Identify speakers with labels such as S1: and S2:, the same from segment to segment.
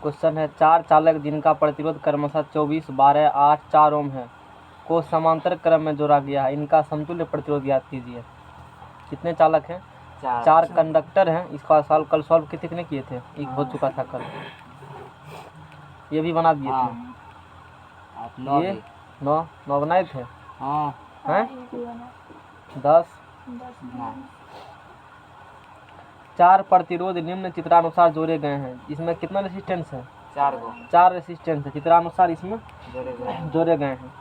S1: Question है 4 चालक जिनका प्रतिरोध क्रमशः 24, 12, 8, 4 ओम है को समांतर क्रम में जोड़ा गया है, इनका समतुल्य प्रतिरोध ज्ञात कीजिए। कितने चालक हैं? 4 कंडक्टर हैं। इसका कल सॉल्व कितने किए थे? एक हो चुका था कल, ये भी बना दिए थे। ये 9 बनाए थे हैं? 10। 4 प्रतिरोध निम्न चित्रानुसार जोड़े गए हैं। इसमें कितना रेसिस्टेंस है? 4 रेसिस्टेंस है चित्रानुसार इसमें जोड़े गए हैं।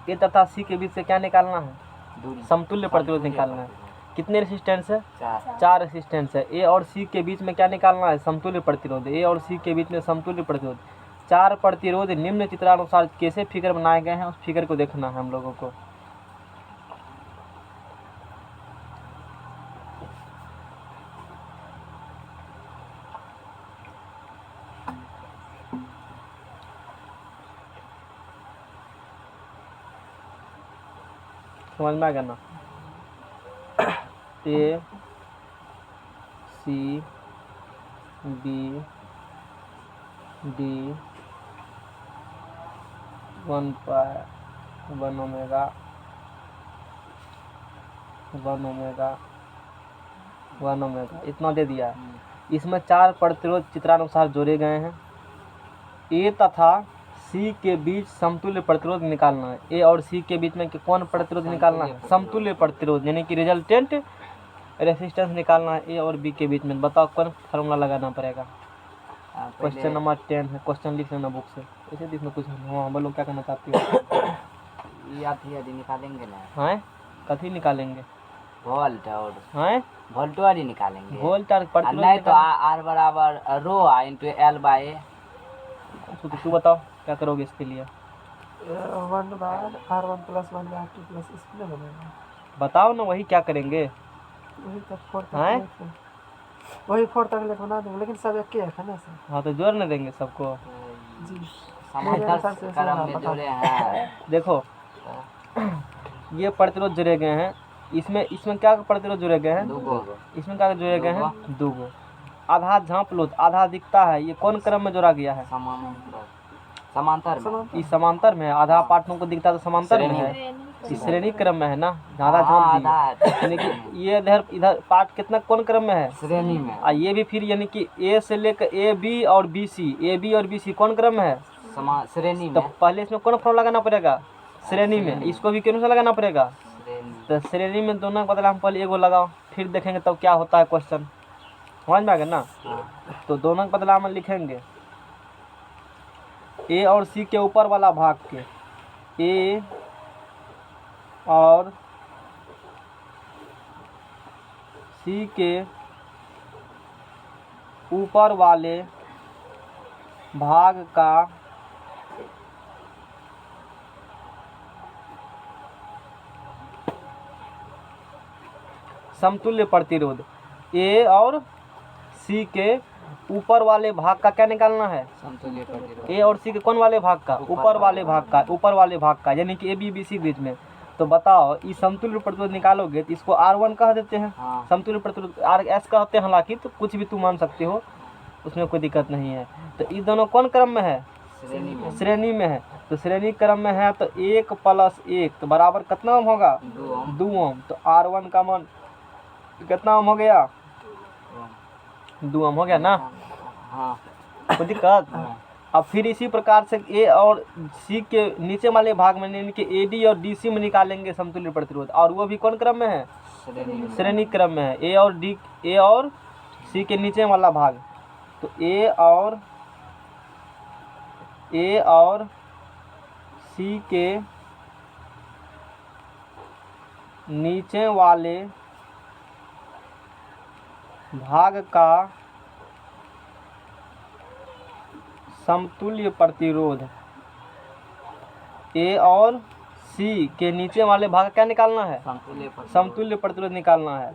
S1: ए तथा सी के बीच से क्या निकालना है? समतुल्य प्रतिरोध निकालना है। कितने रेसिस्टेंस है? 4 रेसिस्टेंस है। ए और सी के बीच में क्या निकालना है? समतुल्य प्रतिरोध। ए और सी के बीच में समतुल्य प्रतिरोध। 4 प्रतिरोध निम्न चित्रानुसार कैसे फिगर बनाए गए हैं, उस फिगर को देखना है हम लोगों को। समझ में आ गया ना? ए सी बी डी 1 पाई 1 ओमेगा 1 ओमेगा 1 ओमेगा इतना दे दिया है। इसमें 4 प्रतिरोध चित्रानुसार जोड़े गए हैं। ए तथा सी के बीच समतुल्य प्रतिरोध निकालना है। ए और सी के बीच में कौन प्रतिरोध निकालना है? समतुल्य प्रतिरोध, यानी कि रिजल्टेंट रेसिस्टेंस निकालना है ए और बी के बीच में। बताओ कौन फार्मूला लगाना पड़ेगा? क्वेश्चन नंबर 10 है। क्वेश्चन लिख लेना बुक से, ऐसे इसमें कुछ। हाँ बोलो क्या करना चाहती हो?
S2: यदि निकालेंगे ना।
S1: हाँ कथी निकालेंगे?
S2: वोल्ट और
S1: हाँ
S2: वोल्ट वाली निकालेंगे।
S1: वोल्ट और प्रतिरोध
S2: नहीं तो आर बराबर रो इंटू एल बाय ए।
S1: तू बताओ क्या करोगे इसके लिए?
S3: 1 बार R1 + 1 बाय R2 प्लस इसलिए बनेगा।
S1: बताओ ना, वही क्या करेंगे?
S3: वही तक 4 तक वही 4 तक ले बना देंगे, लेकिन सब एक है ना सर।
S1: हाँ तो जोड़ न देंगे सबको
S3: जी।
S2: समांतर क्रम में जोड़े हैं।
S1: देखो ये प्रतिरोध जुड़े गए हैं। इसमें क्या प्रतिरोध जुड़े गए हैं? इसमें क्या जुड़े गए हैं? 2 आधा झाँप लो, आधा दिखता है। ये कौन क्रम में जोड़ा गया है?
S2: समांतर में।
S1: इस समांतर में आधा पार्ट को दिखता है तो समांतर में है। इस श्रेणी क्रम में है ना, आधा झाँप दी, यानी कि ये इधर पार्ट कितना कौन क्रम में है?
S2: श्रेणी में।
S1: ये भी फिर यानी कि ए से लेकर ए बी और बी सी कौन क्रम में है?
S2: श्रेणी
S1: तो
S2: में।
S1: पहले इसमें कौन फॉर्म लगाना पड़ेगा? श्रेणी में। इसको भी कौन सा लगाना पड़ेगा? तो श्रेणी में दोनों का बदला हम पहले एगो लगाओ, फिर देखेंगे तब क्या होता है क्वेश्चन। समझ में आ गया ना? तो दोनों के बदला में लिखेंगे ए और सी के ऊपर वाला भाग के, ए और सी के ऊपर वाले भाग का समतुल्य प्रतिरोध। ए और सी के ऊपर वाले भाग का क्या निकालना है?
S2: समतुल्य प्रतिरोध।
S1: ए और सी के कौन वाले भाग का? ऊपर वाले भाग का, यानी कि ए बी बी सी बीच में। तो बताओ इस समतुल्य प्रतिरोध निकालोगे तो इसको R1 कह देते हैं।
S2: हाँ।
S1: समतुल्य प्रतिरोध RS कहते हैं, हालांकि तो कुछ भी तू मान सकते हो, उसमें कोई दिक्कत नहीं है। तो ये दोनों कौन क्रम में है? श्रेणी में है। तो श्रेणी क्रम में है तो 1 + 1 तो बराबर कितना ओम होगा? 2 ओम। तो R1 का मान कितना ओम हो गया? 2 ओम हो गया ना?
S2: हाँ।
S1: कोई दिक्कत? अब फिर इसी प्रकार से ए और सी के नीचे वाले भाग में, यानी कि AD और DC में निकालेंगे समतुल्य प्रतिरोध, और वो भी कौन क्रम में है? श्रेणी क्रम में है। ए और सी के नीचे वाला भाग, तो ए और सी के नीचे वाले भाग का समतुल्य प्रतिरोध। ए और सी के नीचे वाले भाग का क्या निकालना है? समतुल्य प्रतिरोध निकालना है।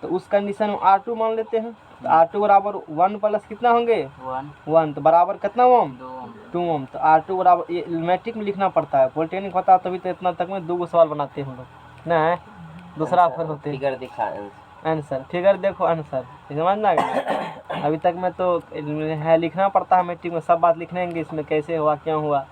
S1: तो उस कंडीशन में R2 मान लेते हैं। तो R2 बराबर 1 प्लस कितना होंगे? 1 तो बराबर कितना ओम? 2 ओम। तो R2 बराबर, ये मैट्रिक में लिखना पड़ता है, पॉलिटेक्निक होता है तभी तो इतना तक में 2 सवाल बनाते हैं हम लोग ना, दूसरा फिर होते हैं। आंसर, फिगर देखो आंसर, समझना है। अभी तक में तो है लिखना पड़ता है मैट्रिक में, सब बात लिखेंगे इसमें कैसे हुआ क्या हुआ,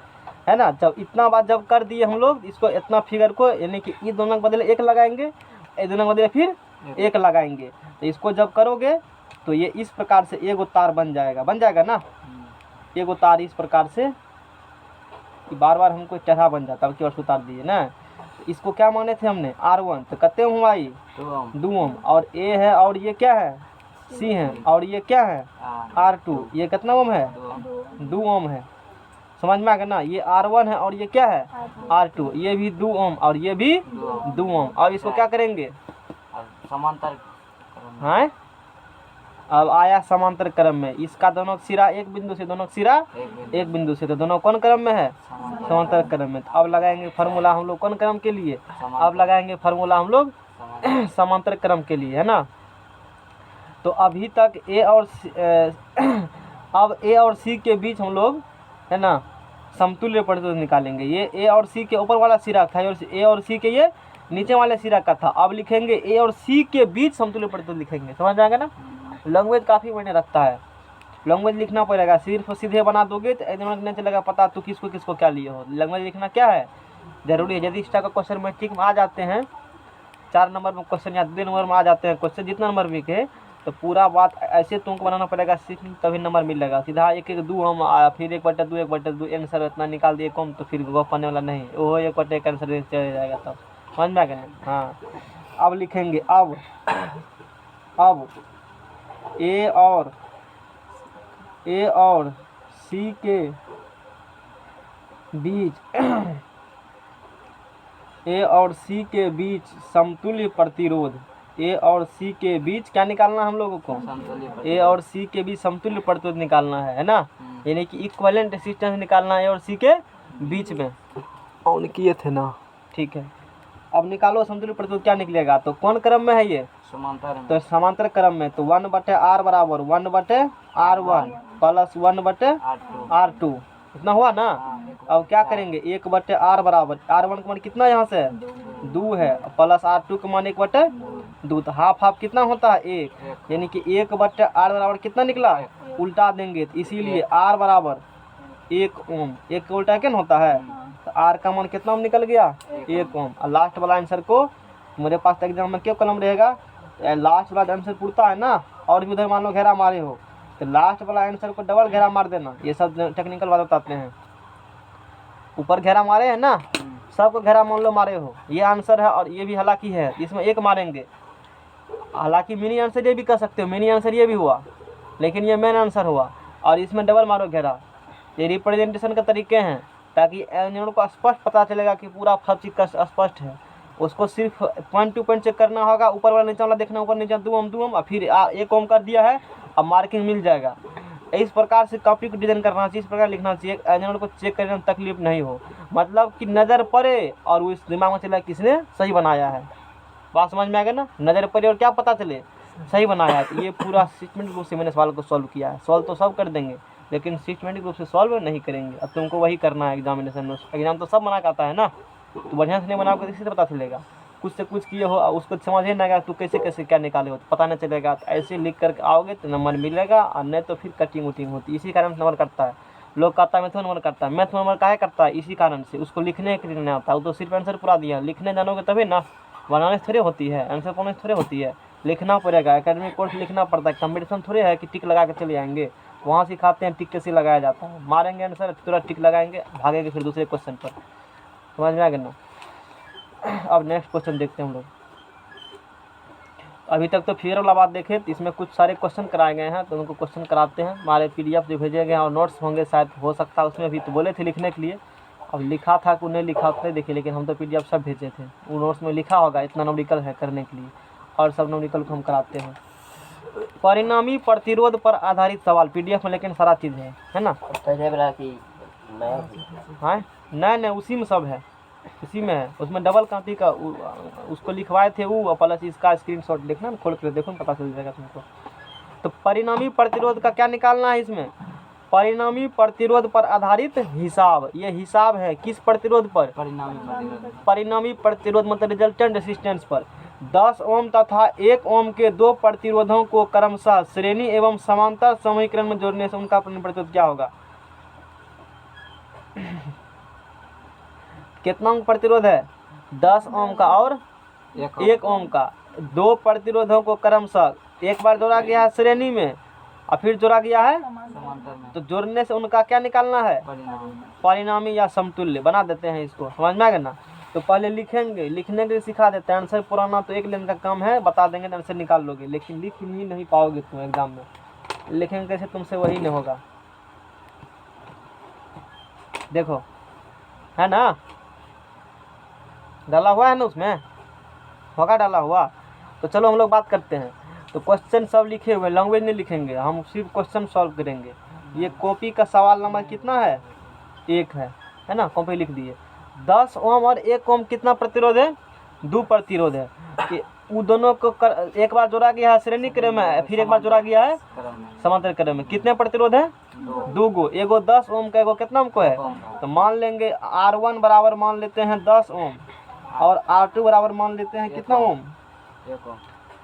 S1: है ना। जब इतना बात जब कर दिए हम लोग इसको, इतना फिगर को, यानी कि ये दोनों के बदले एक लगाएंगे, ये दोनों के बदले फिर एक लगाएंगे, तो इसको जब करोगे तो ये इस प्रकार से एक तार बन जाएगा ना। एक तार इस प्रकार से बार बार हमको चढ़ा बन जाता है, केवल उतार दिए ना। इसको क्या माने थे हमने R1, तो कितने ओम हुआ ये 2 ओम, और A है और ये क्या है C है, और ये क्या है R2, ये कितना ओम है 2 ओम है, समझ में आ गया ना। ये R1 है और ये क्या है R2, ये भी 2 ओम और ये भी 2 ओम। और इसको क्या करेंगे
S2: समांतर
S1: हैं, अब आया समांतर क्रम में, इसका दोनों सिरा एक बिंदु से, दोनों सिरा एक बिंदु से, तो दोनों कौन क्रम में है समांतर क्रम में। तो अब लगाएंगे फार्मूला हम लोग कौन क्रम के लिए, अब लगाएंगे फार्मूला हम लोग समांतर क्रम के लिए, है ना। तो अभी तक अब A और C के बीच हम लोग, है ना, समतुल्य प्रतिरोध निकालेंगे। ये A और C के ऊपर वाला सिरा था और A और C के ये नीचे वाले सिरा का था। अब लिखेंगे A और C के बीच समतुल्य प्रतिरोध लिखेंगे, समझ आएगा ना। लैंग्वेज काफ़ी मायने रखता है, लैंग्वेज लिखना पड़ेगा। सिर्फ सीधे बना दोगे तो एकदम नहीं चलेगा पता तो किसको किसको क्या लिए हो। लैंग्वेज लिखना क्या है जरूरी है। यदि इस टाइप का क्वेश्चन मैट्रिक में आ जाते हैं, 4 नंबर में क्वेश्चन या 2 नंबर में आ जाते हैं क्वेश्चन, जितना नंबर भी के, तो पूरा बात ऐसे तुमको बनाना पड़ेगा सीख, तभी नंबर मिलेगा। सीधा 1/2 हम फिर 1/2 1/2 आंसर इतना निकाल दिए कम, तो फिर गप पाने वाला नहीं, वो 1/1 आंसर चले जाएगा, तब समझ में आ गया। हाँ, अब लिखेंगे अब A और C के बीच A और C के बीच समतुल्य प्रतिरोध, A और C के बीच क्या निकालना हम लोगों को, A और C के बीच समतुल्य प्रतिरोध निकालना है ना। यानी कि इक्विवेलेंट रेजिस्टेंस निकालना है A और C के बीच में, ऑन किए थे ना, ठीक है। अब निकालो समतुल्य प्रतिरोध क्या निकलेगा, तो कौन क्रम में है ये
S2: समांतर,
S1: तो समांतर क्रम में, तो 1/R बराबर 1/R1 प्लस 1/R2 इतना हुआ ना। अब क्या करेंगे 1/R बराबर, R1 का मान कितना यहाँ से 2 है, प्लस R2 का मान 1/2, तो हाफ कितना होता है 1, यानी कि 1/R बराबर कितना निकला, उल्टा देंगे तो इसीलिए R बराबर 1 ओम, 1 का उल्टा क्या होता है, तो R का मान कितना ओम निकल गया 1 ओम। और लास्ट वाला आंसर को मेरे पास एग्जाम में क्यों कलम रहेगा, लास्ट वाला आंसर पूछता है ना, और भी उधर मान लो घेरा मारे हो तो लास्ट वाला आंसर को डबल घेरा मार देना। ये सब टेक्निकल बात बताते हैं। ऊपर घेरा मारे हैं ना, सबको घेरा मान लो मारे हो, ये आंसर है और ये भी हालांकि है, इसमें एक मारेंगे। हालांकि मिनी आंसर ये भी कर सकते हो, मिनी आंसर ये भी हुआ, लेकिन ये मेन आंसर हुआ, और इसमें डबल मारो घेरा। ये रिप्रेजेंटेशन के तरीके हैं, ताकि एलिमेंट को स्पष्ट पता चलेगा कि पूरा सब चीज़ का स्पष्ट है। उसको सिर्फ पॉइंट टू पॉइंट चेक करना होगा, ऊपर वाला नीचे वाला देखना, ऊपर नीचे 2 ओम और फिर 1 ओम कर दिया है, अब मार्किंग मिल जाएगा। इस प्रकार से कॉपी को डिजाइन करना चाहिए, इस प्रकार लिखना चाहिए, एलिमेंट को चेक करने में तकलीफ नहीं हो, मतलब कि नज़र पड़े और वो इस दिमाग में चला किसने सही बनाया है। बात समझ में आ गया ना, नज़र पड़े और क्या पता चले सही बनाया है। तो ये पूरा सिस्टमेटिक रूप से मैंने सवाल को सॉल्व किया है। सॉल्व तो सब कर देंगे, लेकिन सिस्टमेटिक रूप से सॉल्व नहीं करेंगे। अब तुमको वही करना है एग्जामिनेशन में। एग्जाम तो सब बना के आता है ना, तो बढ़िया से नहीं बनाओगे किसी से पता चलेगा। कुछ से कुछ किए हो, उसको समझ ही नहीं आएगा तू कैसे कैसे क्या निकाले हो, तो पता नहीं चलेगा। तो ऐसे लिख कर आओगे तो नंबर मिलेगा, और नहीं तो फिर कटिंग वटिंग होती। इसी कारण नंबर कटता है। लोग कहता है मैथ नंबर करता है, मैथ नंबर काहे करता है, इसी कारण से उसको लिखने के लिए नहीं आता। वो तो सिर्फ आंसर पूरा दिया, लिखने जानोगे तभी ना, बनाने से थोड़ी होती है, आंसर पढ़ने से थोड़ी होती है, लिखना पड़ेगा। एकेडमिक कोर्स लिखना पड़ता है, कंपटीशन थोड़ी है कि टिक लगा के चले जाएंगे। वहाँ सिखाते हैं टिक कैसे लगाया जाता है, मारेंगे आंसर तुरंत टिक लगाएंगे, भागेंगे फिर दूसरे क्वेश्चन पर। समझ में आ गया ना। अब नेक्स्ट क्वेश्चन देखते हैं हम लोग। अभी तक तो फिगर वाला बात देखे, तो इसमें कुछ सारे क्वेश्चन कराए गए हैं, तो उनको क्वेश्चन कराते हैं। हमारे PDF जो भेजे गए हैं और नोट्स होंगे शायद, हो सकता है उसमें भी तो बोले थे लिखने के लिए। अब लिखा था कि उन्हें लिखा तो देखिए, लेकिन हम तो PDF सब भेजे थे। वो नोट्स में लिखा होगा इतना न्यूमेरिकल है करने के लिए, और सब न्यूमेरिकल को हम कराते हैं। परिणामी प्रतिरोध पर आधारित सवाल PDF में, लेकिन सारा चीज़ है ना। हाँ नहीं उसी में सब है, इसी में है। उसमें डबल कॉपी का उसको लिखवाए थे वो, प्लस इसका स्क्रीनशॉट देखना ना, खोल कर देखो ना, पता चल जाएगा तुमको। तो परिणामी प्रतिरोध का क्या निकालना है इसमें, परिणामी प्रतिरोध पर आधारित हिसाब। ये हिसाब है किस प्रतिरोध पर, परिणामी प्रतिरोध मतलब रिजल्टेंट रेजिस्टेंस पर। 10 ओम तथा 1 ओम के दो प्रतिरोधों को क्रमशः श्रेणी एवं समांतर समूहीकरण में जोड़ने से उनका प्रतिरोध क्या होगा? कितना ओम प्रतिरोध है? 10 ओम का और 1 ओम का। दो प्रतिरोधों को क्रमशः एक बार जोड़ा गया है श्रेणी में और फिर जोड़ा गया है
S2: समांतर में
S1: तो जोड़ने से उनका क्या निकालना है?
S2: परिणाम।
S1: परिणामी या समतुल्य बना देते हैं इसको, समझ में आ गया ना? तो पहले लिखेंगे, लिखने के लिए सिखा देते हैं। आंसर पुराना तो एक लाइन का काम है, बता देंगे तो आंसर निकाल लोगे, लेकिन लिख ही नहीं पाओगे तुम एग्जाम में। लिखेंगे कैसे? तुमसे वही नहीं होगा। देखो है ना, डाला हुआ है ना उसमें, होगा डाला हुआ। तो चलो हम लोग बात करते हैं। तो क्वेश्चन सब लिखे हुए, लैंग्वेज नहीं लिखेंगे, हम सिर्फ क्वेश्चन सॉल्व करेंगे। ये कॉपी का सवाल नंबर कितना है? 1 है ना, कॉपी लिख दिए। 10 ओम और 1 ओम कितना प्रतिरोध है? 2 प्रतिरोध है। कि वो दोनों को एक बार जोड़ा गया है श्रेणी क्रम में, फिर एक बार जोड़ा गया है समांतर क्रम में। कितने प्रतिरोध है? 2 गो। एगो 10 ओम का, एगो कितना ओम को है? तो मान लेंगे R1 बराबर मान लेते हैं 10 ओम और R2 बराबर मान लेते हैं कितना ओम?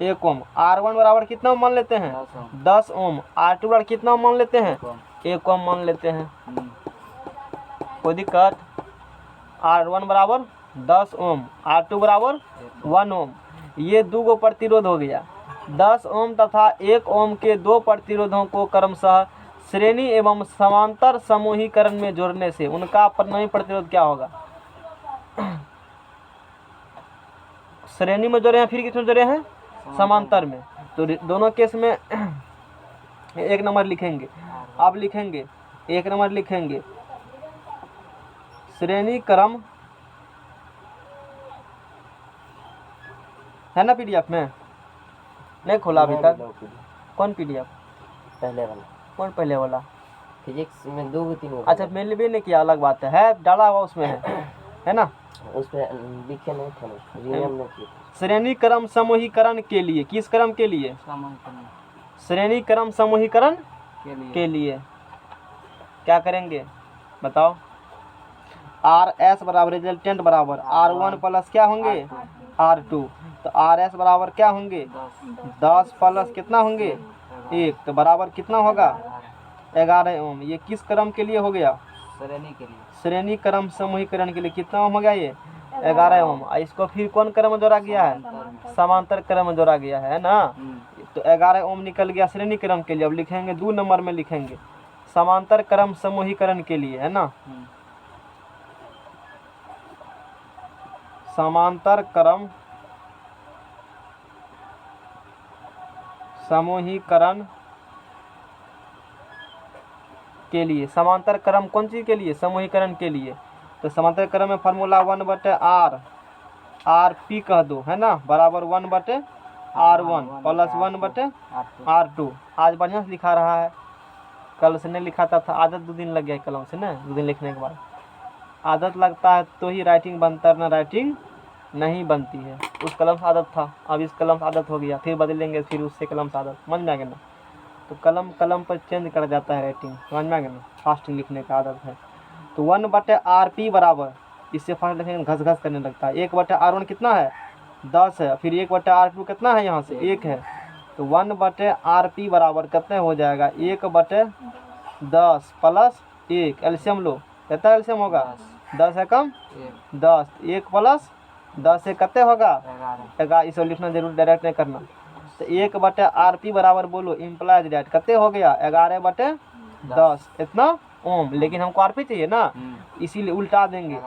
S1: 1 ओम। R1 बराबर कितना ओम मान लेते हैं? 10 ओम। R2 बराबर कितना ओम मान लेते हैं? 1 ओम मान लेते हैं। कोई दिक्कत? R1 बराबर 10 ओम, R2 बराबर 1 ओम। ये 2 गो प्रतिरोध हो गया। 10 ओम तथा 1 ओम के दो प्रतिरोधों को क्रमशः श्रेणी एवं समांतर समूहीकरण में जोड़ने से उनका परिणामी प्रतिरोध क्या होगा? श्रेणी में जोड़े हैं, फिर किसमें जोड़े हैं? समांतर में। तो दोनों केस में 1 नंबर लिखेंगे। अब लिखेंगे 1 नंबर लिखेंगे श्रेणी क्रम, है ना? पीडीएफ में नहीं खोला अभी तक? कौन पीडीएफ?
S4: पहले वाला।
S1: कौन पहले वाला?
S4: फिजिक्स में 2 3
S1: अच्छा, मैंने भी नहीं किया, अलग बात है डाला हुआ उसमें है ना?
S4: उसमें लिखे नहीं थे, रीनेम नहीं किए।
S1: श्रेणी क्रम समूहीकरण के लिए, किस क्रम के लिए? श्रेणी क्रम समूहीकरण के लिए क्या करेंगे बताओ? RS बराबर रिजल्टेंट बराबर R1 प्लस क्या होंगे? R2। तो RS बराबर क्या होंगे? 10 प्लस कितना होंगे? 1। तो बराबर कितना होगा? 11 ओम। ये किस क्रम के लिए हो गया?
S2: श्रेणी के लिए।
S1: श्रेणी क्रम समूहीकरण के लिए कितना ओम हो गया? ये 11 ओम। इसको फिर कौन क्रम में जोड़ा गया है? समांतर क्रम में जोड़ा गया है ना? तो 11 ओम निकल गया श्रेणी क्रम के लिए। अब लिखेंगे 2 नंबर में लिखेंगे समांतर क्रम समूहीकरण के लिए, है ना? समांतर क्रम समूहीकरण के लिए। समांतर क्रम कौन चीज के लिए? समूहीकरण के लिए। तो समांतर क्रम में फार्मूला 1/r RP कह दो, है ना, बराबर 1/r1 प्लस 1/r2। आज बढ़िया से लिखा रहा है, कल से नहीं लिखाता था। आदत 2 दिन लग गया कलम से ना, 2 दिन लिखने के बाद आदत लगता है तो ही राइटिंग बनता है, ना राइटिंग नहीं बनती है। उस कलम से आदत था, अब इस कलम से आदत हो गया, फिर बदलेंगे, फिर उससे कलम से आदत, समझ में आ गया ना? तो कलम पर चेंज कर जाता है राइटिंग, समझ में आ गया ना? फास्ट लिखने का आदत है। तो 1/RP बराबर, इससे फास्ट लिखेंगे घस घस करने लगता है। 1/R1 कितना है? 10 है। फिर 1/R2 कितना है? यहाँ से 1 है। तो 1/RP बराबर कितने हो जाएगा? 1/10 प्लस 1। एल्शियम लो, कितना एल्शियम होगा? 10 है कम 10। 1 प्लस 10 से कितने होगा? 11। इसे लिखना जरूर, डायरेक्ट नहीं करना। तो 1/RP बराबर बोलो इम्प्लाइज डेट कितने हो गया? 11/10 इतना ओम। लेकिन हमको RP चाहिए ना, इसीलिए उल्टा देंगे।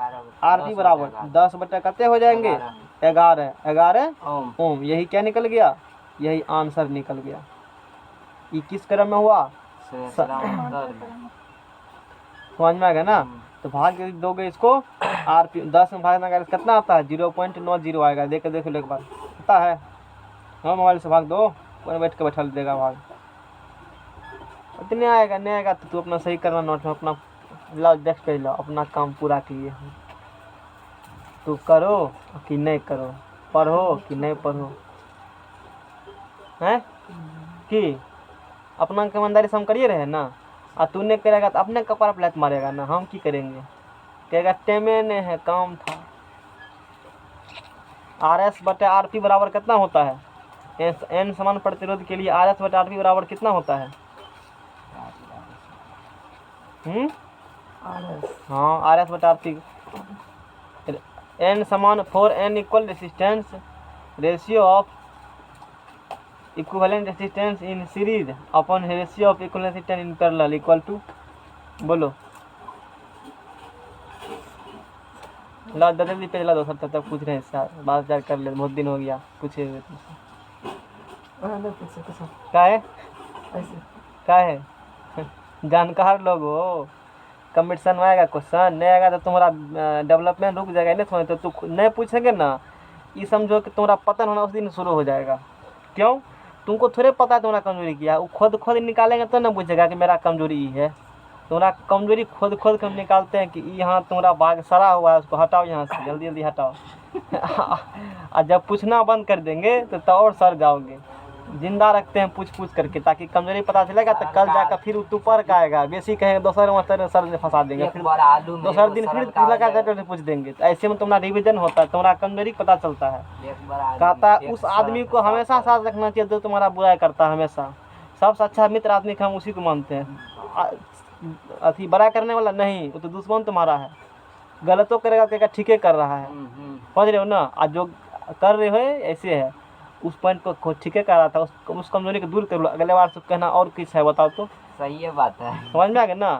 S1: RP बराबर 10 बटे कितने हो जाएंगे? 11 ओम। यही क्या निकल गया? यही आंसर निकल गया। ये किस क्रम में हुआ? समझ में आ गया ना? तो भाग दोगे इसको RP 10 में भागना कितना आता है? 0.90 आएगा। देख लो एक बार, पता है? हाँ, मोबाइल से भाग दो, कोई बैठ के बैठा देगा भाग। इतने आएगा, नहीं आएगा तो तू अपना सही करना नोट में, अपना लाओ डेस्क पे लाओ, अपना काम पूरा किए। तू करो कि नहीं करो, पढ़ो कि नहीं पढ़ो, हैं कि अपना ईमानदारी से हम करिए रहे ना। और तू नहीं करेगा तो अपने कपड़ा प्लेट मारेगा ना, हम की करेंगे? कहेगा टेमे ने है, काम था। आर एस बटे आर पी बराबर कितना होता है? एन समान प्रतिरोध के लिए आर एस बटे आर पी बराबर कितना होता है? हाँ, आर एस बटे आर पी। एन समान for N equal resistance ratio of equivalent resistance in series upon ratio of equivalent resistance in parallel equal to, बोलो ला जल्दी पेज ला दो सब, तब तक पूछ रहे हैं सर, बात चार कर ले, बहुत दिन हो गया पूछे हुए तुमसे। क्या है
S3: ऐसे
S1: क्या है जानकार लोग हो, कंपटीशन में आएगा क्वेश्चन, नहीं आएगा तो तुम्हारा डेवलपमेंट रुक जाएगा। नहीं समझ तो तू नहीं पूछेंगे ना, ये समझो कि तुम्हारा पतन होना उस दिन शुरू हो जाएगा। क्यों? तुमको थोड़े पता है तुम्हारा कमजोरी क्या है, वो खुद निकालेंगे तो ना पूछेगा कि मेरा कमजोरी ये है। तुम्हारा कमजोरी खुद हम निकालते हैं कि यहाँ तुम्हारा बाग सड़ा हुआ है, उसको हटाओ यहाँ से, जल्दी जल्दी हटाओ। और जब पूछना बंद कर देंगे तो और सड़ जाओगे। जिंदा रखते हैं पूछ करके, ताकि कमजोरी पता चलेगा तो कल जाकर फिर ऊपर का आएगा, बेसी कहेंगे दोसर मास्टर सर ने फंसा देंगे, फिर दोसर दिन फिर लगा कर पूछ देंगे। तो ऐसे में तुम्हारा रिवीजन होता है, तुम्हारा कमजोरी पता चलता है। कहता है उस आदमी को हमेशा साथ रखना चाहिए जो तुम्हारा बुराई करता है। हमेशा सबसे अच्छा मित्र आदमी का हम उसी को मानते हैं। अथी बड़ा करने वाला नहीं, वो तो दुश्मन तुम्हारा है। गलतों करेगा कहेगा ठीके कर रहा है, समझ रहे हो ना। आज जो कर रहे हो ऐसे है, उस पॉइंट को ठीके कर रहा था, उस कमजोरी को दूर कर लो। अगले बार से कहना और किस है बताओ तो,
S2: सही है बात है,
S1: समझ में आ गया ना।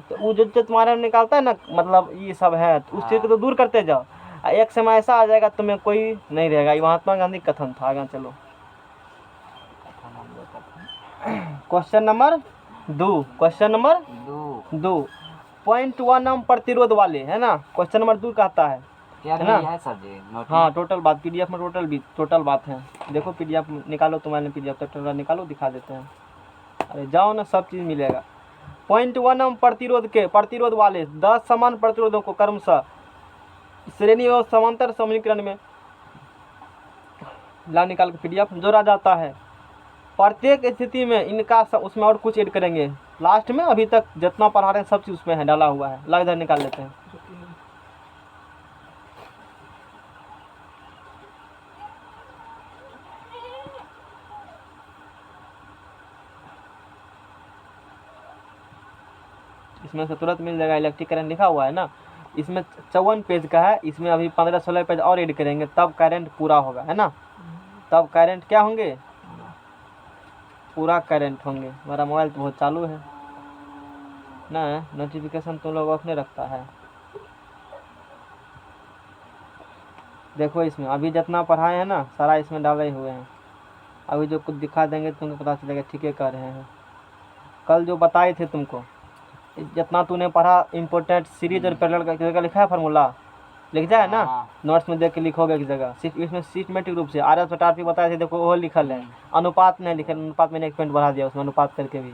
S1: तो वो जो तुम्हारे में निकालता है ना, मतलब ये सब है, तो उस चीज़ को तो दूर करते जाओ। एक समय ऐसा आ जाएगा तुम्हें कोई नहीं रहेगा। ये महात्मा गांधी कथन था। आगे चलो, क्वेश्चन नंबर 2। क्वेश्चन नंबर 2 0.1 ओम प्रतिरोध वाले, है ना। क्वेश्चन नंबर 2 कहता है ना।
S2: है सर जी नोट।
S1: हाँ, टोटल बात पीडीएफ में टोटल बात है। देखो पीडीएफ निकालो, तुम्हारे पीडीएफ टोटल निकालो, दिखा देते हैं। अरे जाओ ना, सब चीज़ मिलेगा। 0.1 ओम प्रतिरोध वाले 10 समान प्रतिरोधों को क्रमशः श्रेणी और समांतर समीकरण में ला निकाल के पीडीएफ जोड़ा जाता है। प्रत्येक स्थिति में इनका उसमें और कुछ ऐड करेंगे लास्ट में। अभी तक जितना पढ़ा रहे हैं सब चीज़ उसमें है, डाला हुआ है। ला इधर निकाल लेते हैं। इसमें से तुरंत मिल जाएगा। इलेक्ट्रिक करंट लिखा हुआ है ना, इसमें 54 पेज का है। इसमें अभी 15-16 पेज और ऐड करेंगे, तब करंट पूरा होगा, है ना। तब करंट क्या होंगे? पूरा करंट होंगे। मेरा मोबाइल तो बहुत चालू है ना, नोटिफिकेशन तुम लोग ऑफ नहीं रखता है। देखो इसमें अभी जितना पढ़ाए हैं ना, सारा इसमें डाले हुए हैं। अभी जो कुछ दिखा देंगे तुमको पता चलेगा ठीक है कर रहे हैं। कल जो बताए थे तुमको, जितना तूने पढ़ा इम्पोर्टेंट सीरीज और पैरेलल का जगह लिखा है, फार्मूला लिख जाए ना, नोट्स में देख के लिखोगे एक जगह। सिर्फ इसमें सिस्टमेटिक रूप से आर एस बटा आर पी बताए थे, देखो वो लिखल है। अनुपात नहीं लिखा, अनुपात मैंने एक पॉइंट बढ़ा दिया उसमें, अनुपात करके भी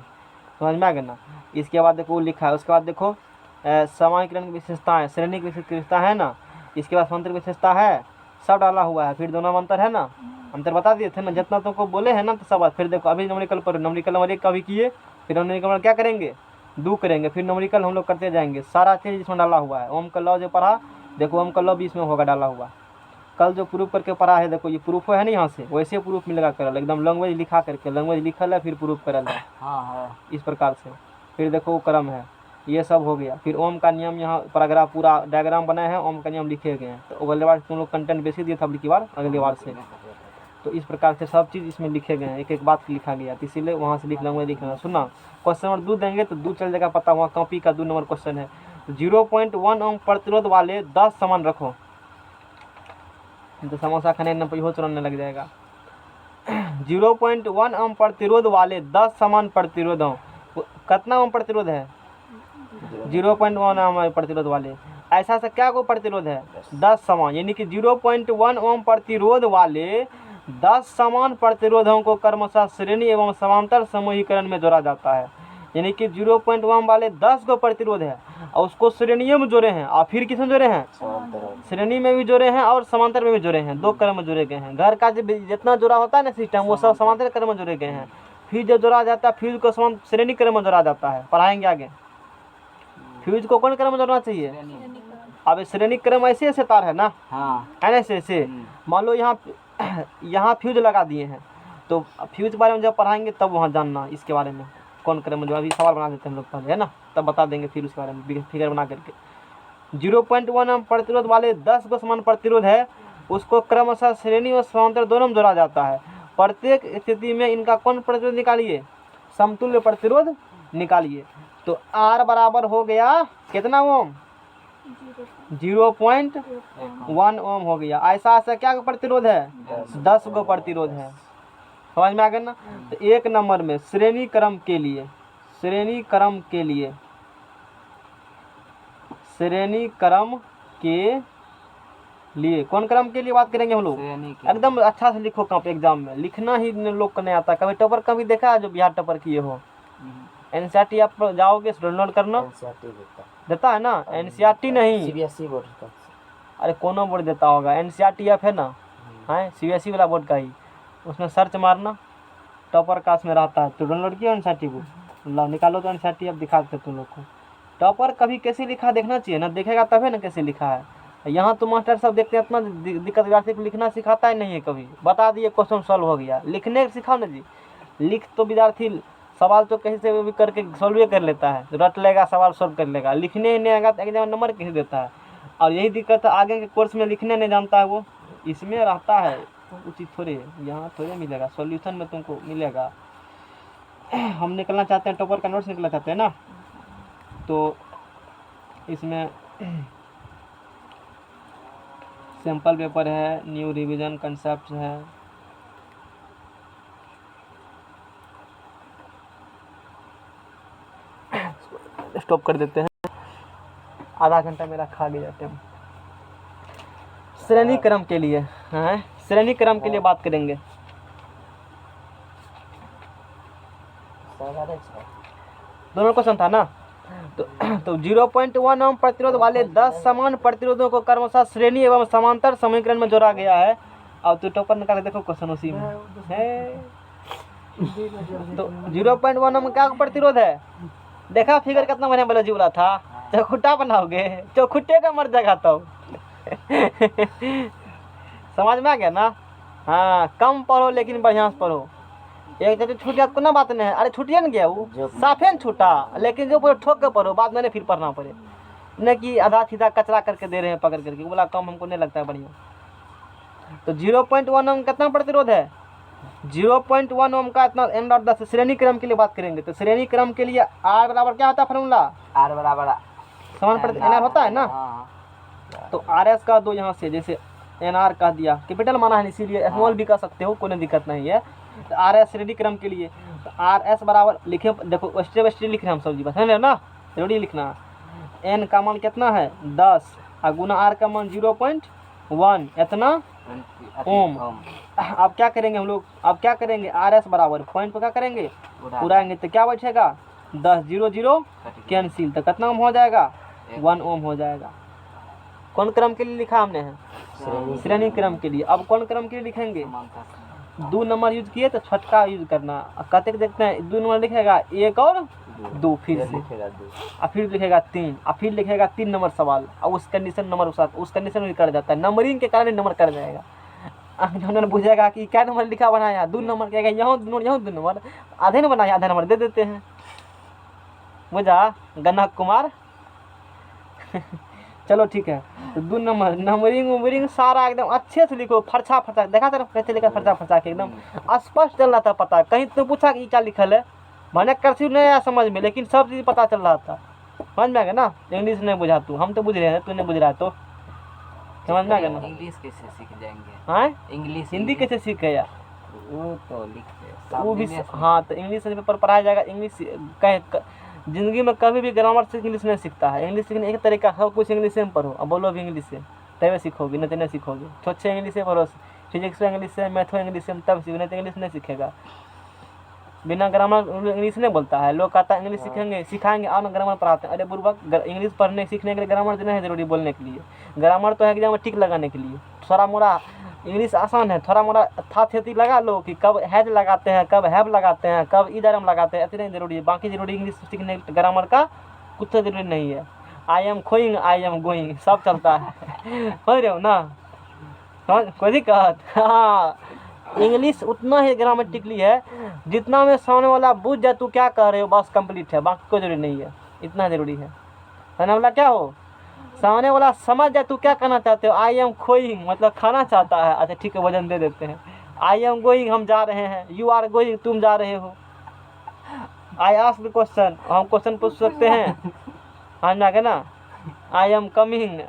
S1: समझ में आ गया ना। इसके बाद देखो वो लिखा है। उसके बाद देखो समानीकरण की विशेषताएँ, श्रेणी की विशेषता है ना। इसके बाद समांतर विशेषता है, सब डाला हुआ है। फिर दोनों में अंतर है ना, अंतर बता दिए थे ना, जितना तुमको बोले हैं ना तो सब बात। फिर देखो अभी न्यूमेरिकल पर, न्यूमेरिकल नंबर 1 का भी किए, फिर न्यूमेरिकल नंबर क्या करेंगे 2 करेंगे, फिर न्यूमेरिकल हम लोग करते जाएंगे। सारा चीज़ इसमें डाला हुआ है। ओम का लॉ जो पढ़ा, देखो ओम का लॉ भी इसमें होगा डाला हुआ। कल जो प्रूफ करके पढ़ा है, देखो ये प्रूफ है ना, यहाँ से वैसे प्रूफ मिलेगा करल, एकदम लैंग्वेज लिखा करके, लैंग्वेज लिखल है फिर प्रूफ करल है।
S2: हाँ,
S1: इस प्रकार से। फिर देखो वो क्रम है, ये सब हो गया। फिर ओम का नियम, यहाँ पैराग्राफ पूरा डायग्राम बनाए हैं, ओम का नियम लिखे गए हैं। तो अगले बार तुम लोग कंटेंट बेसी दिया था अगली बार, अगली बार से। तो इस प्रकार से सब चीज़ इसमें लिखे गए हैं, एक एक बात लिखा गया। तो इसीलिए वहाँ से लिख लूँगा, लिखना। सुनना, क्वेश्चन नंबर 2 देंगे तो 2 चल जाएगा पता, वहाँ कॉपी का 2 नंबर क्वेश्चन है। 0.1 ओम प्रतिरोध वाले 10 समान रखो, तो समोसा खाने न हो चुराने लग जाएगा। 0.1 ओम प्रतिरोध वाले 10 समान प्रतिरोधों, कितना ओम प्रतिरोध है? 0.1 ओम प्रतिरोध वाले। ऐसा से क्या को प्रतिरोध है? 10 समान, यानी कि 0.1 ओम प्रतिरोध वाले 10 समान प्रतिरोधों को क्रमशः श्रेणी एवं समांतर समूहीकरण में जोड़ा जाता है। यानी कि 0.1 वाले 10 को प्रतिरोध है और उसको श्रेणियों में जोड़े हैं, और फिर किसमें जोड़े हैं? श्रेणी में भी जोड़े हैं और समांतर में भी जोड़े हैं। 2 क्रम में जोड़े गए हैं। घर का जितना जोड़ा होता है ना सिस्टम, वो सब समांतर क्रम में जोड़े गए हैं। फ्यूज जब जोड़ा जाता है, फ्यूज को श्रेणी क्रम में जोड़ा जाता है। पढ़ाएंगे आगे। फ्यूज को कौन क्रम में जोड़ना चाहिए? अब श्रेणी क्रम ऐसे ऐसे तार है ना,
S2: हाँ
S1: ऐसे ऐसे। मान लो यहाँ यहाँ फ्यूज लगा दिए हैं, तो फ्यूज के बारे में जब पढ़ाएंगे तब वहाँ जानना इसके बारे में, कौन क्रम जो अभी सवाल बना देते हैं हम लोग पहले, है ना, तब बता देंगे फिर उसके बारे में फिगर बना करके। 0.1 ओम प्रतिरोध वाले 10 गो समान प्रतिरोध है, उसको क्रमशः श्रेणी और समांतर दोनों में जोड़ा जाता है। प्रत्येक स्थिति में इनका कौन प्रतिरोध निकालिए, समतुल्य प्रतिरोध निकालिए। तो R बराबर हो गया कितना ओम, 0.1 ओम हो गया। ऐसा ऐसा क्या प्रतिरोध है, 10 गो प्रतिरोध है। समझ में आ गया ना। तो एक नंबर में श्रेणी क्रम के लिए, श्रेणी क्रम के लिए, श्रेणी क्रम के लिए, कौन क्रम के लिए बात करेंगे हम लोग,
S2: श्रेणी के
S1: एकदम अच्छा से लिखो कब एग्जाम में, लिखना ही लोग को नहीं आता। कभी टॉपर कभी देखा है जो बिहार टॉपर किए हो, एनसीईआरटी आप जाओगे डाउनलोड करना
S4: एनसीईआरटी देता
S1: देता है ना, एनसीईआरटी नहीं,
S4: सीबीएसई बोर्ड का।
S1: अरे कोनो बोर्ड देता होगा, एनसीईआरटी है ना, है सीबीएसई वाला बोर्ड का ही, उसमें सर्च मारना टॉपर कास्ट में रहता है, तो डाउनलोड किया एनसीईआरटी बुक, ला निकालो तो एनसीईआरटी अब दिखा देते तुम लोग को। टॉपर कभी कैसे लिखा देखना चाहिए ना, देखेगा तभी ना कैसे लिखा है। यहाँ तो मास्टर सब देखते हैं इतना दिक्कत विद्यार्थी को लिखना सिखाता ही नहीं है, कभी बता दिए क्वेश्चन सॉल्व हो गया, लिखने सिखाओ ना जी। लिख तो विद्यार्थी सवाल तो कहीं से भी करके सॉल्व कर लेता है, रट लेगा सवाल सॉल्व कर लेगा, लिखने ही नहीं आएगा तो एग्जाम नंबर कैसे देता है। और यही दिक्कत है आगे के कोर्स में, लिखने नहीं जानता है वो, इसमें रहता है उचित थोड़े, यहाँ थोड़े मिलेगा सॉल्यूशन में तुमको मिलेगा। हम निकलना चाहते हैं टॉपर का नोट्स निकलना चाहते हैं ना, तो इसमें सैम्पल पेपर है, न्यू रिवीजन कंसेप्ट है, स्टॉप कर देते हैं, आधा घंटा मेरा खा गया टाइम। श्रेणी क्रम के लिए, हैं श्रेणी क्रम के लिए बात करेंगे। दोनों क्वेश्चन था ना, तो 0.1 ओम प्रतिरोध वाले 10 समान प्रतिरोधों को क्रमशः श्रेणी एवं समांतर समीकरण में जोड़ा गया है। अब तो टॉपर निकाल देखो क्वेश्चन उसी में है। तो 0.1 ओम क्या प्रतिरोध है, देखा फिगर कितना मैंने बायोलॉजी बोला था, चौखुट्टा बनाओगे चौखुट्टे का मर जाएगा तो। समझ में आ गया ना। हाँ कम पढ़ो लेकिन बढ़िया से पढ़ो, एक जगह छूट गया कोनो बात नहीं है, अरे छूटिए ना गया वो साफे न छूटा, लेकिन जो ठोक के पढ़ो, बाद में फिर पढ़ना पड़े, न कि आधा सीधा कचरा करके दे रहे हैं पकड़ करके, बोला कम हमको नहीं लगता है बढ़िया। तो 0.1 ओम कितना प्रतिरोध है, 0.1 ओम का इतना एन डॉट 10 श्रेणी क्रम के लिए बात करेंगे। तो श्रेणी क्रम के लिए आर बराबर क्या होता है फॉर्मूला,
S2: आर बराबर
S1: समान प्रतिरोध एन आर होता है ना।
S2: हाँ,
S1: तो आर एस का दो यहाँ से, जैसे एन आर कह दिया, कैपिटल माना है इसीलिए स्मॉल भी कर सकते हो, कोई दिक्कत नहीं है। तो आर एस श्रेणी क्रम के लिए, तो आर एस बराबर लिखे, देखो स्टेप स्टेप लिख रहे हैं हम सब जी, बस है ना, जरूरी लिखना। एन का मान कितना है 10 और गुना आर का मान 0.1 इतना ओम। अब क्या करेंगे हम लोग, अब क्या करेंगे, आर एस बराबर पॉइंट पर क्या करेंगे उड़ाएंगे, तो क्या बचेगा 10 0 0 कैंसिल, तो कितना ओम हो जाएगा 1 ओम हो जाएगा। कौन क्रम के लिए लिखा हमने है, श्रेणी क्रम के लिए। अब कौन क्रम के लिए लिखेंगे, 2 नंबर यूज किए तो छटका यूज करना, कहते देखते हैं 2 नंबर लिखेगा 1 और 2 फिर से, और फिर लिखेगा 3, और फिर लिखेगा 3 नंबर सवाल, और उस कंडीशन नंबर उस कंडीशन में कर जाता है, नंबरिंग के कारण नंबर कर जाएगा। उन्होंने पूछेगा कि क्या नंबर लिखा बनाया, 2 नंबर कहेगा यहाँ 2 नंबर, आधे न बनाया, आधा नंबर दे देते हैं, बुझा गन्ना कुमार। चलो ठीक है, तो 2 नंबर नंबरिंग सारा एकदम अच्छे से लिखो, फरछा फरछा देखा था कैसे लिखा, फरछा फरछा के एकदम स्पष्ट चल रहा था पता। कहीं तो पूछा कि क्या लिखल है, मैंने कर्सिव नहीं आया समझ में, लेकिन सब चीज़ पता चल रहा था। समझ में आ गया ना, इंग्लिश नहीं बुझा तू, हम तो बुझ रहे हैं, तू नहीं बुझ रहा है तो समझ में आ गया ना।
S2: इंग्लिश कैसे सीख जाएंगे,
S1: हाँ
S2: इंग्लिश
S1: हिंदी कैसे सीखे यार,
S2: वो तो लिखते
S1: वो भी हाँ, तो इंग्लिश पेपर पढ़ाया जाएगा। इंग्लिश कहीं जिंदगी में कभी भी ग्रामर से इंग्लिश नहीं सीखता है, इंग्लिश सीखने एक तरीका, सब कुछ इंग्लिश में पढ़ो, अब बोलो भी इंग्लिश से, तभी सीखोगे, नहीं तो नहीं सीखोगे। अच्छे इंग्लिश से पढ़ो, फिजिक्स इंग्लिश से, मैथो इंग्लिश से, तब सीखो, नहीं तो इंग्लिश नहीं सीखेगा। बिना ग्रामर इंग्लिश नहीं बोलता है, लोग कहता है इंग्लिश सीखेंगे सिखाएंगे और ग्रामर पढ़ाते हैं। अरे बुर्बक, इंग्लिश पढ़ने सीखने के लिए ग्रामर नहीं है जरूरी बोलने के लिए, ग्रामर तो है एग्जाम में टिक लगाने के लिए। थोड़ा मोड़ा इंग्लिश आसान है, थोड़ा मोड़ा था थेती लगा लो कि कब हैज लगाते हैं, कब हैव लगाते हैं, कब इधर हम लगाते हैं, इतने जरूरी है। बाकी जरूरी इंग्लिश सीखने ग्रामर का कुछ तो जरूरी नहीं है। I am going, I am going, सब चलता है। समझ रहे हो ना? कोई दिक्कत? हाँ, इंग्लिश उतना ही ग्रामेटिकली है जितना में सामने वाला बुझ जाए तू क्या कह रहे हो, बस कंप्लीट है, बाकी कोई जरूरी नहीं है। इतना जरूरी है। सामने वाला क्या हो, सामने वाला समझ जाए तू क्या कहना चाहते हो। आई एम खोइंग मतलब खाना चाहता है, अच्छा ठीक है वजन दे देते हैं। आई एम गोइंग हम जा रहे हैं, यू आर गोइंग तुम जा रहे हो। आई आस्क क्वेश्चन हम क्वेश्चन पूछ सकते हैं, समझ में आ गया ना? आई एम कमिंग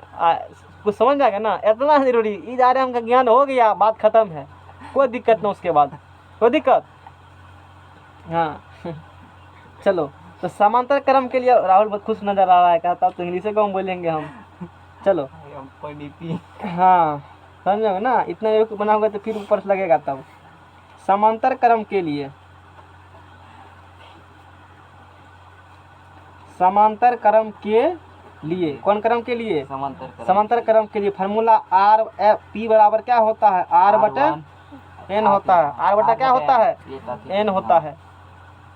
S1: कुछ समझ में आ गया ना? इतना जरूरी, इस आरे हम का ज्ञान हो गया, बात खत्म है, कोई दिक्कत ना उसके बाद, कोई दिक्कत? हाँ चलो, तो समांतर क्रम के लिए राहुल बहुत खुश नजर आ रहा है, कहता तो इंग्लिश को हम बोलेंगे हम। चलो हाँ समझ में ना? इतना बनाओगे तो फिर ऊपर से लगेगा तब। समांतर क्रम के लिए, समांतर क्रम के लिए, कौन क्रम के लिए? समांतर क्रम के लिए फार्मूला आर पी बराबर क्या होता है? आर बटे एन होता है। आर बटा क्या होता है? एन होता है।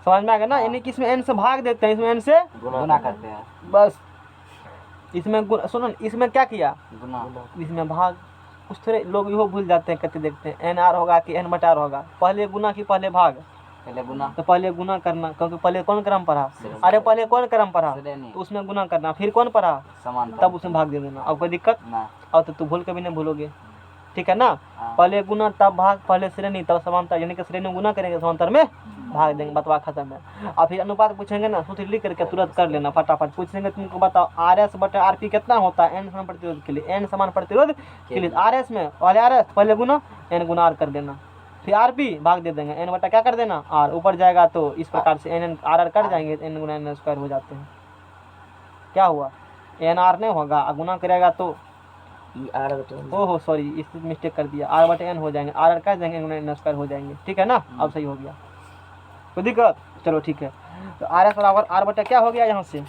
S1: समझ में आ गया ना? यानी कि इसमें एन से भाग देते हैं, इसमें एन से
S2: गुना करते हैं,
S1: बस। इसमें सुनो, इसमें क्या किया?
S2: गुना।
S1: इसमें भाग। कुछ थोड़े लोग इहो भूल जाते हैं, कहते देखते हैं एन आर होगा कि एन बटा आर होगा, पहले गुना कि पहले भाग?
S2: पहले गुना।
S1: तो पहले गुना करना, क्योंकि पहले कौन क्रम पढ़ा? अरे पहले कौन क्रम पढ़ा?
S2: श्रेणी।
S1: तो उसमें गुना करना, फिर कौन पढ़ा?
S2: समांतर।
S1: तब उसमें भाग दे देना। अब कोई दिक्कत?
S2: ना।
S1: अब तो तू भूल के भी नहीं भूलोगे, ठीक है ना?
S2: हाँ।
S1: पहले गुना तब भाग, पहले श्रेणी तब समांतर, यानी कि श्रेणी में गुना करेंगे, समांतर में भाग देंगे, बतवा खत्म है। और फिर अनुपात पूछेंगे ना, सूत्र लिख करके तुरंत कर लेना फटाफट। पूछेंगे तुमको बताओ आर एस बटे आर पी कितना होता है? एन समान प्रतिरोध के लिए, एन समान प्रतिरोध के लिए आर एस में पहले आर एस पहले गुना एन गुना आर कर देना, फिर आर पी भाग दे देंगे, एन बटा क्या कर देना? आर। ऊपर जाएगा तो इस प्रकार से N N R R cut जाएंगे, एन गुना एन स्क्वायर हो जाते हैं। क्या हुआ? एन आर नहीं होगा, गुना करेगा तो
S4: आर बटे
S1: ओहो सॉरी, इस मिस्टेक कर दिया, आर बटे एन हो जाएंगे, आर आर कट जाएंगे, एन स्क्वायर हो जाएंगे, ठीक है ना? अब सही हो गया, कोई दिक्कत? चलो ठीक है। तो आर एस बराबर आर बटे क्या हो गया यहाँ से?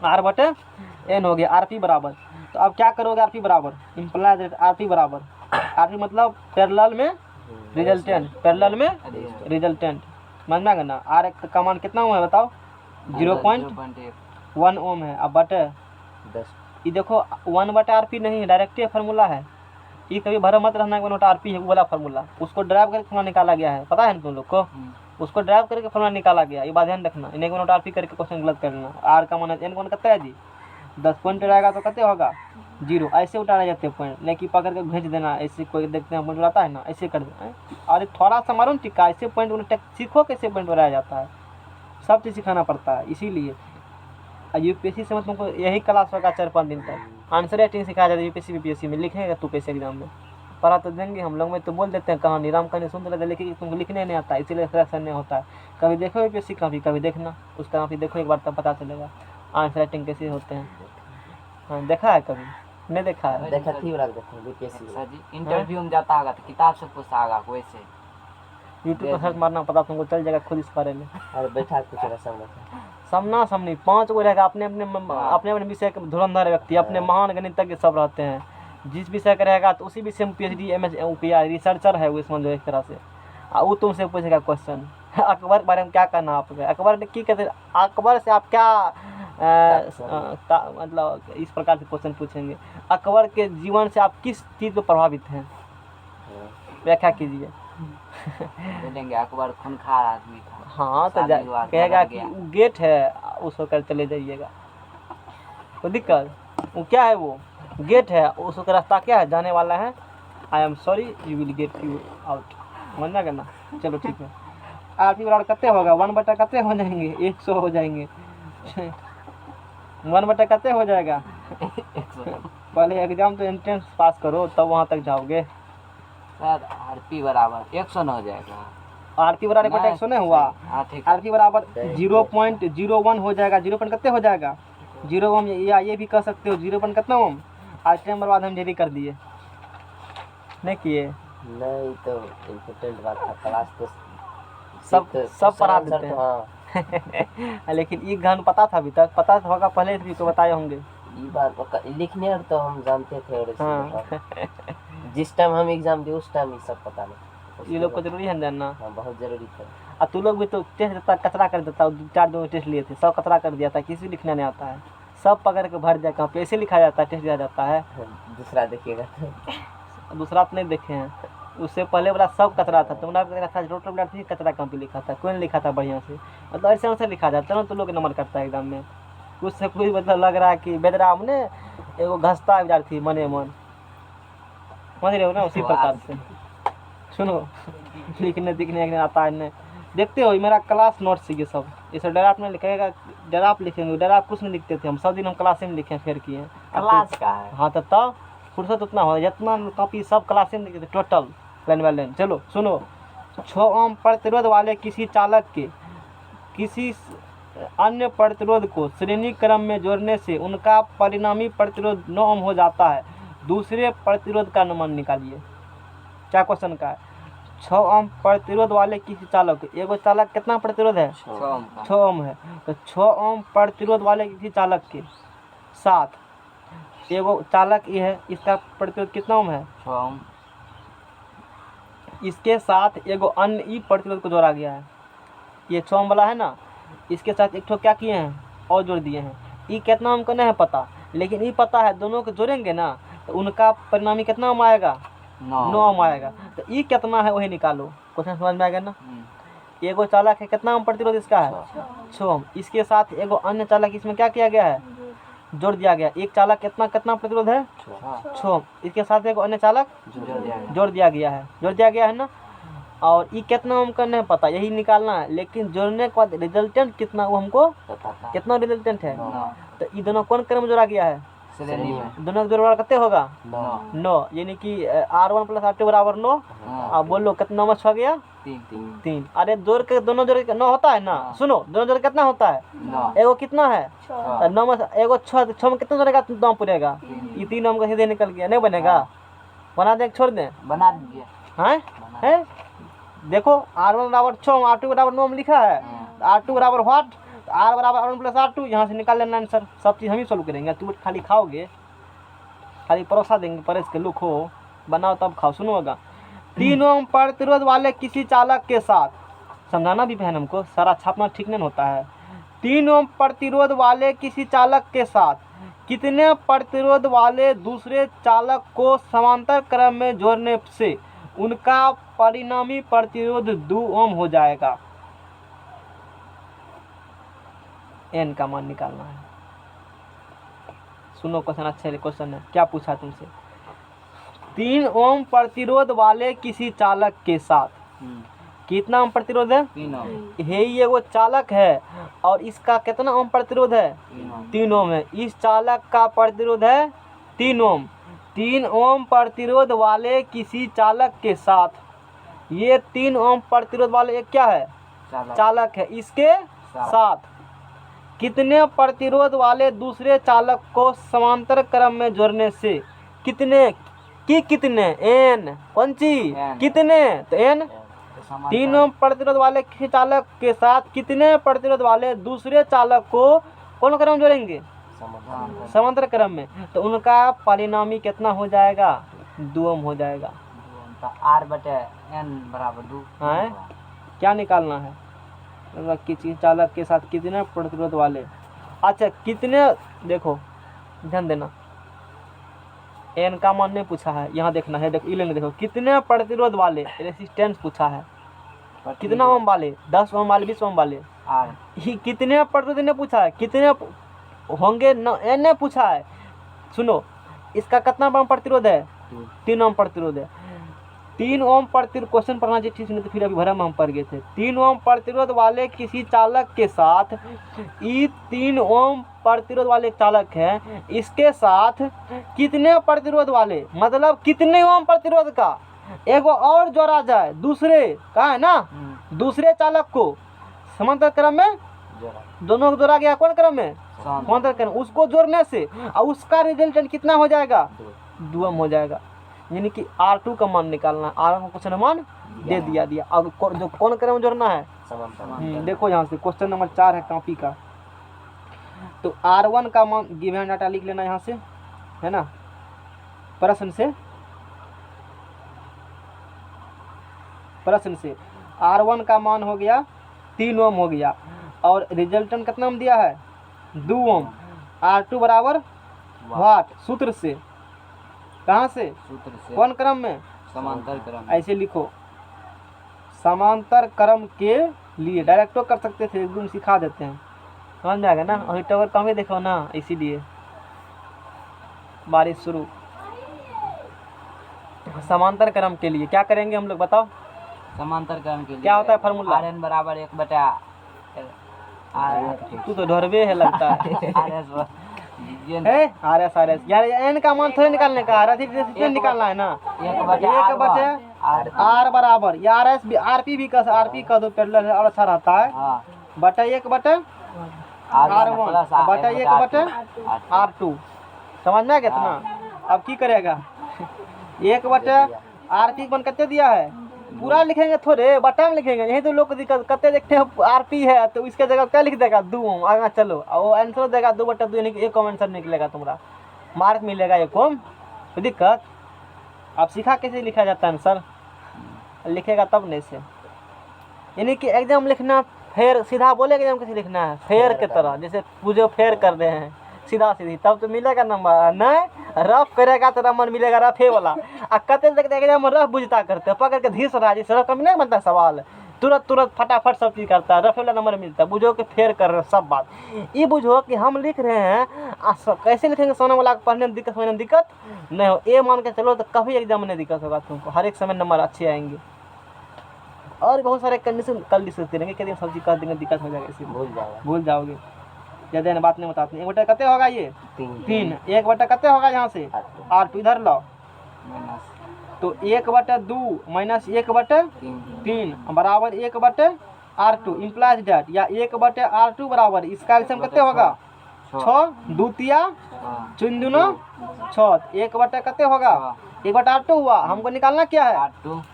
S1: आर बटे एन हो गया। आर पी बराबर, तो अब क्या करोगे? आर पी बराबर इम्प्लाइज आर पी बराबर, आर पी मतलब पैरेलल में रिजल्टेंट, पैरेलल में रिजल्टेंट। समझ में आ गया ना? आर का मान कितना ओम है बताओ? 0.1 ओम है। अब बटे
S4: 10
S1: ये देखो 1 बटे आर पी नहीं है, डायरेक्ट फार्मूला है। ये कभी भरा मत रहना 1 बटा आर पी है वो वाला फार्मूला, उसको ड्राइव करके फार्मूला निकाला गया है, पता है ना तुम लोग को? उसको ड्राइव करके फार्मूला निकाला गया, ये बात ध्यान रखना। इन्हें 1 बटा आर पी करके क्वेश्चन गलत करना। आर का मान एन कौन कितना है जी? 10 पॉइंट रहेगा तो कितने होगा? 0। ऐसे उठाने जाते हैं पॉइंट, लेकिन पकड़ के भेज देना, ऐसे कोई देखते हैं पॉइंट उड़ाता है ना, ऐसे कर देना है। और थोड़ा सा मालूम टिक्का, ऐसे पॉइंट सीखो कैसे पॉइंट उड़ाया जाता है, सब चीज़ सिखाना पड़ता है। इसीलिए यूपीएससी से मतलब तुमको यही क्लास होगा 4-5 दिन तक, आंसर राइटिंग सिखाया जाता है यूपीएससी बीपीएससी में। लिखेगा तू कैसे एग्जाम में? पढ़ा तो देंगे हम लोग में, तो बोल देते हैं कहानी राम कहानी सुन लेते, लेकिन तुमको लिखने नहीं आता, इसीलिए सिलेक्शन नहीं होता है। कभी देखो यूपीएससी कभी देखना, उसका काफ़ी देखो एक बार, तब पता चलेगा आंसर राइटिंग कैसे होते हैं। हाँ देखा है कभी? नहीं देखा है?
S4: देखा थी वाला देखो बीपीएससी
S2: सर जी इंटरव्यू में जाता होगा तो किताब से पूछता होगा वैसे,
S1: यूट्यूब पर सर्च मारना पता तुमको चल जाएगा खुद इस बारे में।
S4: और बैठा के पूछेगा सामने से।
S1: सामना सामनी 5 गो रहेगा, अपने अपने विषय के धुरंधर व्यक्ति, अपने महान गणितज्ञ सब रहते हैं। जिस विषय का रहेगा तो उसी विषय में पीएचडी एमएस रिसर्चर है वो, समझ लो एक तरह से। वो तुमसे पूछेगा क्वेश्चन अकबर के बारे में क्या कहना आपका? अकबर ने की कहते, अकबर से आप क्या मतलब इस प्रकार से क्वेश्चन पूछेंगे। अकबर के जीवन से आप किस चीज़ पर प्रभावित हैं? व्याख्या कीजिए।
S2: बोलेंगे अकबर खूंखार आदमी था।
S1: हाँ तो
S2: शादी हुआ,
S1: कहेगा
S2: मरा
S1: कि
S2: गया।
S1: वो गेट है, उसको कर चले जाइएगा, कोई दिक्कत? वो क्या है? वो गेट है, उसका रास्ता क्या है? जाने वाला है। I am sorry you will get you out, मना करना। चलो ठीक है। आर पी बराबर कितने होगा? 1 बटा कितने हो जाएंगे? 100 हो जाएंगे। 1 बटा कितने हो जाएगा? पहले एग्जाम तो एंट्रेंस पास करो तब वहाँ तक जाओगे।
S2: सर आरपी बराबर 100 हो जाएगा।
S1: आर पी बराबर 100 नहीं हुआ,
S2: हाँ ठीक है।
S1: आर पी बराबर 0.01 हो जाएगा। 0 पॉइंट कितने हो जाएगा? 0 ओम, या ये भी कह सकते हो 0 पॉइंट कितना ओम। आज टाइम बर्बाद हम जल्दी कर दिए, नहीं किए?
S4: नहीं तो इम्पोर्टेंट बात था, क्लास तो
S1: सब पढ़ा देते हैं।
S4: हाँ
S1: लेकिन ये घन पता था अभी तक? पता होगा पहले भी तो बताए होंगे।
S4: ये बात लिखने और तो हम जानते थे, और
S1: हाँ
S4: जिस टाइम हम एग्जाम दिए उस टाइम ये सब पता नहीं।
S1: ये लोग को जरूरी है जानना।
S4: हाँ बहुत जरूरी था।
S1: और तू लोग भी तो टेस्ट देता कचरा कर देता, 4 टेस्ट लिए थे, सब कचरा कर दिया था, किसी लिखने नहीं आता है। सब पकड़ के भर दिया कॉपी, ऐसे लिखा जाता है, टेस्ट दिया जाता है।
S4: दूसरा देखिएगा तो
S1: दूसरा तो नहीं देखे हैं, उससे पहले वाला सब कचरा था, तुम्हारा कचरा था, टोटल विद्यार्थी कचरा कॉपी लिखा था, कोई नहीं लिखा था बढ़िया से, मतलब ऐसे वैसे लिखा जाता है ना, तो लोग नंबर करता है एग्जाम में। कुछ से कुछ मतलब लग रहा है कि बेदराम ने एगो घसता विद्यार्थी मने मन, समझ रहे हो ना, उसी प्रकार से। सुनो, लिखने दिखने आता है नहीं, देखते हो मेरा क्लास नोट्स ये सब, ये सब डराप नहीं लिखेगा, डराप लिखेंगे, डराप कुछ नहीं लिखते थे हम, सब दिन हम क्लास में लिखे फेर किए हैं।
S4: क्लास का है।
S1: हाँ तो तब फुर्सत उतना हो, जितना कॉपी सब क्लास में लिखे थे टोटल लाइन बाय लाइन। चलो सुनो, 6 ओम प्रतिरोध वाले किसी चालक के किसी अन्य प्रतिरोध को श्रेणी क्रम में जोड़ने से उनका परिणामी प्रतिरोध 9 ओम हो जाता है। दूसरे प्रतिरोध का अनुमान निकालिए। क्या क्वेश्चन का है? 6 ओम प्रतिरोध वाले किसी चालक, एगो चालक कितना प्रतिरोध है? 6 ओम है। तो 6 ओम प्रतिरोध वाले किसी चालक के साथ एगो चालक ये है, इसका प्रतिरोध कितना ओम है?
S2: 6 ओम।
S1: इसके साथ एगो अन्य ई प्रतिरोध को जोड़ा गया है, ये 6 ओम वाला है ना, इसके साथ एक ठो क्या किए हैं और जोड़ दिए हैं। ई कितना ओम को नहीं है पता, लेकिन ई पता है दोनों को जोड़ेंगे ना तो उनका परिणामी कितना ओम आएगा? 9 ओम आएगा। तो ई कितना है वही निकालो, क्वेश्चन समझ में आ गया ना। एगो चालक है, कितना ओम प्रतिरोध इसका है? 6 ओम। इसके साथ एगो अन्य चालक इसमें क्या किया गया है? जोड़ दिया गया। एक चालक कितना प्रतिरोध है? 6 ओम। इसके साथ एगो अन्य चालक जोड़ दिया गया है, जोड़ दिया गया है ना। और ये कितना ओम का नहीं पता, यही निकालना है, लेकिन जोड़ने के बाद रिजल्टेंट कितना वो हमको कितना रिजल्टेंट है। तो ये दोनों कौन क्रम में जोड़ा गया है?
S2: श्रेणी में।
S1: दोनों का जोड़ कितने होगा? 9, यानी कि R1 + R2 बराबर 9। अब बोलो कितना में 6 गया? 3। अरे जोड़ के दोनों जोड़ के 9 होता है ना। सुनो, दोनों जोड़ कितना होता है?
S2: 9।
S1: एगो कितना है? 9 में एगो 6 में कितना जोड़ेगा? 9 पूरेगा। ये 3 ओम का सीधे निकल गया, नहीं बनेगा? बना दें छोड़ दें?
S2: बना दीजिए।
S1: है देखो, R1 बराबर 6, R2 बराबर 9 में लिखा है। R2 बराबर व्हाट? R बराबर R1 + R2। यहाँ से निकाल लेना आंसर, सब चीज़ हम ही सोल्व करेंगे, तू खाली खाओगे, खाली परोसा देंगे, परेस के लुक हो, बनाओ तब खाओ। सुनोगा, 3 ओम प्रतिरोध वाले किसी चालक के साथ, समझाना भी बहन हमको, सारा छापना ठीक नहीं होता है। 3 ओम प्रतिरोध वाले किसी चालक के साथ कितने प्रतिरोध वाले दूसरे चालक को समांतर क्रम में जोड़ने से उनका परिणामी प्रतिरोध 2 ओम हो जाएगा। एन का मान निकालना है। सुनो क्वेश्चन, अच्छा क्वेश्चन है। क्या पूछा तुमसे? 3 ओम प्रतिरोध वाले किसी चालक के साथ कितना ओम प्रतिरोध है?
S2: 3 ओम।
S1: ये वो चालक है और इसका कितना ओम प्रतिरोध है? 3 ओम है। इस चालक का प्रतिरोध है 3 ओम। 3 ओम प्रतिरोध वाले किसी चालक के साथ, ये 3 ओम प्रतिरोध वाले एक क्या है? चालक है। इसके साथ कितने प्रतिरोध वाले दूसरे चालक को समांतर क्रम में जोड़ने से कितने एन कौन सी कितने? तो एन। 3 ओम प्रतिरोध वाले किसी चालक के साथ कितने प्रतिरोध वाले दूसरे चालक को कौन क्रम जोड़ेंगे? समांतर क्रम में। तो उनका परिणामी कितना हो जाएगा? 2 ओम हो जाएगा।
S2: तो R/N बराबर 2
S1: है। क्या निकालना है? किसी चालक के साथ कितने प्रतिरोध वाले, अच्छा कितने, देखो ध्यान देना, एन का मान नहीं पूछा है, यहाँ देखना है। देखो इलेंगे, देखो कितने प्रतिरोध वाले रेसिस्टेंस पूछा है, कितना ओम वाले, 10 ओम वाले, 20 ओम वाले। ये कितने प्रतिरोध ने पूछा है, कितने होंगे एन ने पूछा है। सुनो, इसका कितना ओम प्रतिरोध है? 3 ओम प्रतिरोध है। 3 ओम प्रतिरोध, क्वेश्चन पढ़ना चाहिए ठीक से, नहीं तो फिर अभी भरम हम पढ़ गए थे। 3 ओम प्रतिरोध वाले किसी चालक के साथ, ये 3 ओम प्रतिरोध वाले चालक है, इसके साथ कितने प्रतिरोध वाले, मतलब कितने ओम प्रतिरोध का एगो और जोड़ा जाए दूसरे का, है ना, दूसरे चालक को समांतर क्रम में, दोनों को जोड़ा गया कौन क्रम में? समांतर क्रम। उसको जोड़ने से और उसका रिजल्टेंट कितना हो जाएगा? 2 ओम हो जाएगा। यानी कि R2 का मान निकालना है। R1 को क्वेश्चन मान दे दिया। अब जो कौन क्रम में जोड़ना है? देखो यहाँ से क्वेश्चन नंबर 4 है कॉपी का। तो R1 का मान गिवन डाटा लिख लेना यहाँ से, है ना, प्रश्न से R1 का मान हो गया 3 ओम हो गया, और रिजल्टेंट कितना में दिया है? 2 ओम। R2 बराबर वाट, सूत्र से, कहाँ से,
S2: सूत्र से
S1: कौन क्रम में,
S2: समांतर क्रम।
S1: ऐसे लिखो, समांतर क्रम के लिए डायरेक्टो कर सकते थे, एकदम सिखा देते हैं, समझ में आ गया ना। और टावर कम ही देखो ना, इसीलिए बारिश शुरू। समांतर क्रम के लिए क्या करेंगे हम लोग, बताओ
S2: समांतर क्रम के लिए
S1: क्या होता है फार्मूला?
S2: RN बराबर 1/r
S1: तू तो ढरवे है लगता है।
S2: RS ये
S1: है RS यार, n का मान थोड़े निकालने का, RS निकालना है ना। 1/r बराबर, या RS भी RP भी कर, RP का दो पैरेलल है और अच्छा रहता है,
S2: हाँ
S1: बटा 1/r1 बटा 1/r2। समझ में आ गया इतना? अब की करेगा, 1/RP बन कितने दिया है, पूरा लिखेंगे थोड़े, बटा में लिखेंगे। यही तो लोग को दिक्कत करते, देखते हैं RP है तो इसके जगह क्या लिख देगा, 2 आगे चलो, और आंसर देगा 2/2, यानी कि एक कॉमन आंसर निकलेगा, तुम्हारा मार्क मिलेगा एक कॉम। तो दिक्कत, आप सीखा कैसे लिखा जाता है आंसर, लिखेगा तब नहीं से। यानी कि एग्जाम लिखना फेयर, सीधा बोले एग्जाम कैसे लिखना है, फेयर के तरह, जैसे पूछो फेयर कर रहे हैं, सीधा सीधी, तब तो मिलेगा नंबर। नहीं रफ करेगा तो नंबर मिलेगा रफे वाला। आ कते देखते एग्जाम रफ बुझता करते, पकड़ के धीस रहा, जैसे रफ कभी नहीं बनता सवाल, तुरंत फटाफट सब चीज़ करता है, रफे वाला नंबर मिलता है। बुझो कि फेयर कर रहे हैं सब बात। ये बुझो कि हम लिख रहे हैं, कैसे लिखेंगे, सोने वाला पढ़ने में दिक्कत, समझने में दिक्कत नहीं हो, ये मान के चलो तो कभी एग्जाम में नहीं दिक्कत होगा तुमको, हर एक समय नंबर अच्छे आएंगे। और बहुत सारे कंडीशन कल डिस्कस करेंगे, क्या सब चीज़ कर देंगे, दिक्कत हो जाएगा, इसी भूल जाओगे, ज़्यादा ना बात नहीं बताते। 1/, कते होगा ये 3, 1/, कते होगा यहाँ से R2 इधर लाओ, तो 1/2 माइनस 1/3 बराबर 1/R2 इम्प्लाइज डेट, या 1/R2 बराबर, इसका एल्सियम कितने होगा 6, 2 तिया 0 दूना 6, 1/, कते होगा 1/R2 हुआ। हमको निकालना क्या है,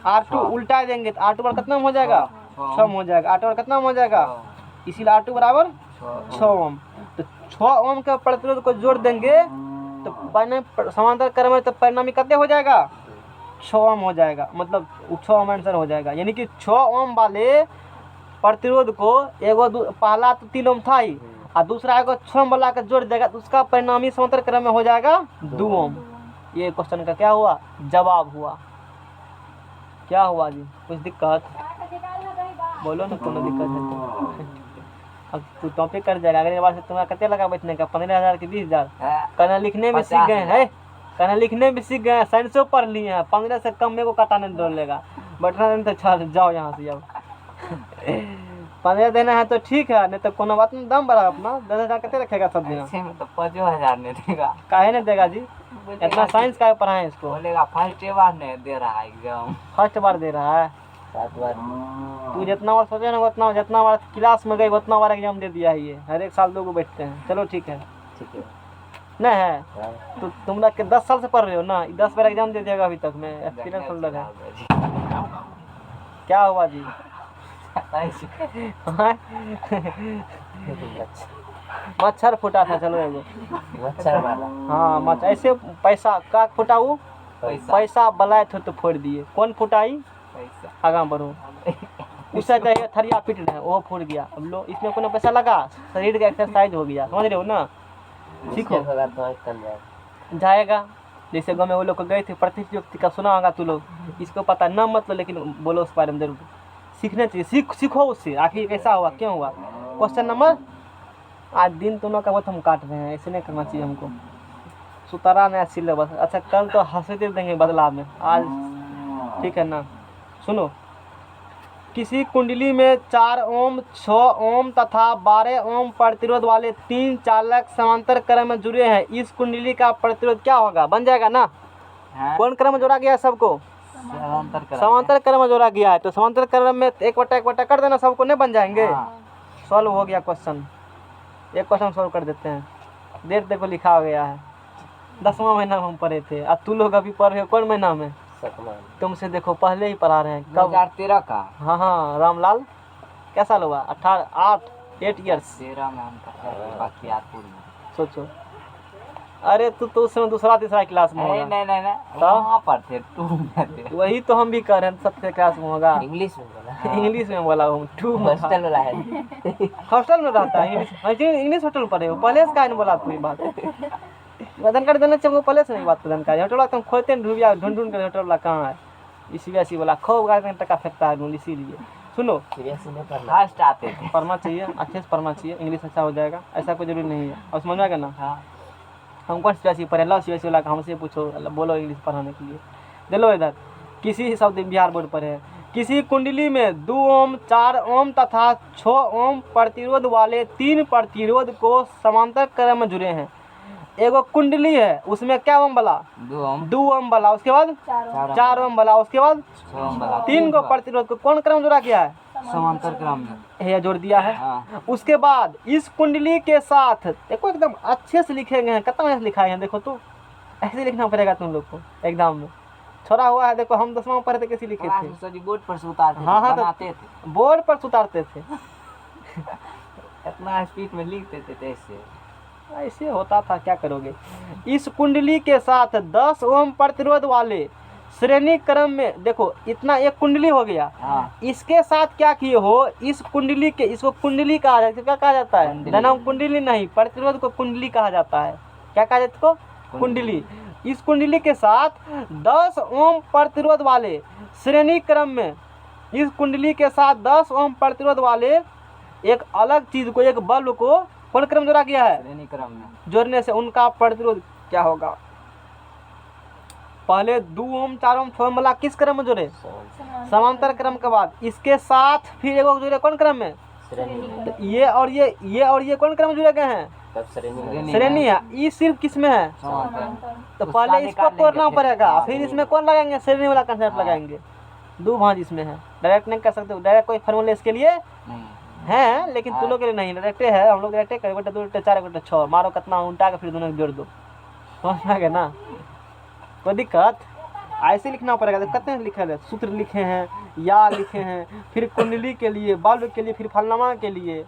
S1: R2 उल्टा देंगे तो R2 कितना हो जाएगा 6 हो जाएगा, R2 कितना हो जाएगा, इसीलिए R2 बराबर 6 ओम। तो 6 ओम के प्रतिरोध को जोड़ देंगे तो समांतर क्रम में तो परिणामी कितने हो जाएगा 6 ओम हो जाएगा, मतलब 6 ओम आंसर हो जाएगा। यानी कि 6 ओम वाले प्रतिरोध को एगो पहला तो 3 ओम था ही, और दूसरा एगो 6 ओम वाला का जोड़ देगा तो उसका परिणामी समांतर क्रम में हो जाएगा 2 ओम। ये क्वेश्चन का क्या हुआ, जवाब हुआ। क्या हुआ जी, कुछ दिक्कत बोलो ना, कोनो दिक्कत है तो। अब तू टॉपिक कर जाएगा, अगले बार से तुम्हारा कितने लगा बैठने का, 15,000 की 20,000। कहना लिखने में सीख गए हैं, कहना लिखने में सीख गए हैं, साइंसों पढ़ लिए हैं, 15 से कम में को काटाने डलेगा, बैठना नहीं तो चल जाओ यहाँ से। अब 15 देना है तो ठीक है, नहीं तो कोनो बात नहीं, दम बढ़ा अपना। 10,000 कितने रखेगा सब दिन,
S2: ऐसे में तो 5,000 नहीं देगा,
S1: काहे नहीं देगा जी, इतना साइंस का पढ़ाएं इसको।
S2: बोलेगा फर्स्ट बार नहीं दे रहा है एग्जाम,
S1: फर्स्ट बार दे रहा है,
S4: 7 बार।
S1: तू जितना बार सोचे ना उतना, जितना बार क्लास में गई उतना बार एग्जाम दे दिया है ये, हर एक साल 2 को बैठते हैं। चलो ठीक है,
S4: ठीक है
S1: नहीं है
S4: हाँ।
S1: तो तुम लोग के 10 साल से पढ़ रहे हो ना, 10 बार एग्जाम दे दिएगा अभी तक में, एक्सपीरियंस होल्डर है। क्या हुआ जी, मच्छर फूटा था, चलो एगो
S4: मच्छर वाला
S1: हाँ मच्छर, ऐसे पैसा का फूटा, वो पैसा बलाए थे तो फोड़ दिए, कौन फुटाई,
S2: पैसा
S1: आगा बढ़ो। उससे चाहिए थरिया पीट रहे हैं, वो फूट गया। अब लो इसमें कोनो पैसा लगा, शरीर का एक्सरसाइज हो गया, समझ रहे हो ना, सीखो
S4: होगा तो एक कल
S1: जाएगा। जैसे गाँव में वो लोग गए थे, प्रतियोगिता का सुना होगा तू लोग, इसको पता ना मतलब, लेकिन बोलो उस बारे में जरूर सीखना चाहिए, सीखो उससे, आखिर कैसा हुआ, क्यों हुआ। क्वेश्चन नंबर, आज दिन तुम लोग का बहुत हम काट रहे हैं, ऐसे नहीं करना चाहिए हमको, सुतारा नया सिलेबस। अच्छा कल तो हंसे देंगे बदलाव में, आज ठीक है ना। सुनो, किसी कुंडली में 4 ओम, 6 ओम तथा 12 ओम प्रतिरोध वाले 3 चालक समांतर क्रम में जुड़े हैं, इस कुंडली का प्रतिरोध क्या होगा, बन जाएगा ना। कौन क्रम में जोड़ा गया है सबको, समांतर क्रम में जोड़ा गया है, तो समांतर क्रम में 1/1 कर देना, सबको नहीं बन जाएंगे। सॉल्व हो गया क्वेश्चन, एक क्वेश्चन सॉल्व कर देते हैं। डेट देखो लिखा गया है, 10वां महीना में हम पढ़े थे, अब तू लोग अभी पढ़ रहे हो कौन महीना में, तुमसे देखो पहले ही पढ़ा रहे हैं। कब,
S2: 2013 का।
S1: हाँ रामलाल, क्या साल हुआ, 8 ईयर्स।
S2: 13 में हम बख्तियारपुर में।
S1: सोचो, अरे तू तो उस समय दूसरा तीसरा क्लास में होगा।
S2: नहीं
S1: तो
S2: वहाँ पर थे, 2 में थे।
S1: वही तो हम भी कर रहे हैं, सबसे क्लास में होगा।
S4: इंग्लिश में बोला
S1: इंग्लिश में बोला हूँ, टू
S4: हॉस्टल वाला है।
S1: हॉस्टल में रहता है इंग्लिश होटल पर है वो, पहले से काहे नहीं बोला तू ये बात। वजन कर देना चाहिए पहले से नहीं बात वजन का होटल तुम खोजते हैं ढूंढ ढूंढ कर होटल वाला कहाँ है, इसी वजह से बोला खूब गाड़ी टका फेंकता है इसीलिए। सुनो
S4: सीरियस नहीं पढ़ना।
S2: फर्स्ट आते थे।
S1: पढ़ना चाहिए, अच्छे से पढ़ना चाहिए, इंग्लिश अच्छा हो जाएगा, ऐसा कोई जरूरी नहीं है। और समझ में आ गया ना।
S2: हाँ
S1: हम कौन सी पढ़े ला सी वाला हमसे पूछो बोलो इंग्लिश पढ़ाने के लिए। दे लो इधर, किसी शब्द बिहार बोर्ड पर है, किसी कुंडली में 2 ओम 4 ओम तथा 6 ओम प्रतिरोध वाले 3 प्रतिरोध को समांतर क्रम में जुड़े हैं। एगो कुंडली है उसमें क्या ओम बला, 2 ओम बला, उसके बाद 4 ओम बला, उसके बाद 3 को प्रतिरोध को कौन क्रम जुड़ा गया है,
S2: समांतर क्रम में
S1: ये जोड़ दिया है।
S2: हाँ।
S1: उसके बाद इस कुंडली के साथ देखो एकदम अच्छे से लिखे गए हैं, कितना लिखा है देखो, तो ऐसे लिखना पड़ेगा तुम लोग को एग्जाम में। छोड़ा हुआ है देखो, हम 10वां में पढ़े थे कैसे लिखे थे।
S2: सर जी बोर्ड पर से उतारते
S1: हाँ, हाँ,
S2: बनाते थे,
S1: बोर्ड पर उतारते थे।
S2: इतना स्पीड में लिखते थे ऐसे।
S1: ऐसे होता था, क्या करोगे। इस कुंडली के साथ 10 ओम प्रतिरोध वाले श्रेणी क्रम में, देखो इतना एक कुंडली हो गया।
S2: हाँ।
S1: इसके साथ क्या किए हो, इस कुंडली के, इसको कुंडली कहा जाता है, क्या कहा जाता है,
S2: कुंडली।
S1: धनम कुंडली नहीं, प्रतिरोध को कुंडली कहा जाता है। क्या कहा जाता है इसको, कुंडली। इस कुंडली के साथ 10 ओम प्रतिरोध वाले श्रेणी क्रम में, इस कुंडली के साथ 10 ओम प्रतिरोध वाले एक अलग चीज को, एक बल्ब को कौन क्रम जोड़ा गया है,
S2: श्रेणी क्रम में
S1: जोड़ने से उनका प्रतिरोध क्या होगा। पहले 2 ओम 4 ओम 6 ओम वाला किस क्रम में जोड़े, समांतर क्रम के बाद इसके साथ फिर एक जोड़े कौन क्रम में, तो ये और ये कौन क्रम में जुड़े गए हैं,
S4: तब श्रेणी
S1: श्रेणी है। ये सिर्फ किस में है, तो पहले इसको तोड़ना पड़ेगा, फिर इसमें कौन लगाएंगे, श्रेणी वाला कंसेप्ट लगाएंगे। 2 भांज इसमें है, डायरेक्ट नहीं कर सकते, डायरेक्ट कोई फॉर्मूला इसके लिए है, लेकिन तुम लोग के लिए नहीं, डायरेक्ट है। हम लोग डायरेक्ट कर 1 2 4 1 6 मारो, कितना उल्टा के फिर दोनों को जोड़ दो, समझ में आ गया ना। कोई दिक्कत, ऐसे लिखना पड़ेगा। तो कितने लिखे हैं, सूत्र लिखे हैं, या लिखे हैं, फिर कुंडली के लिए, बल्ब के लिए, फिर फलनामा के लिए,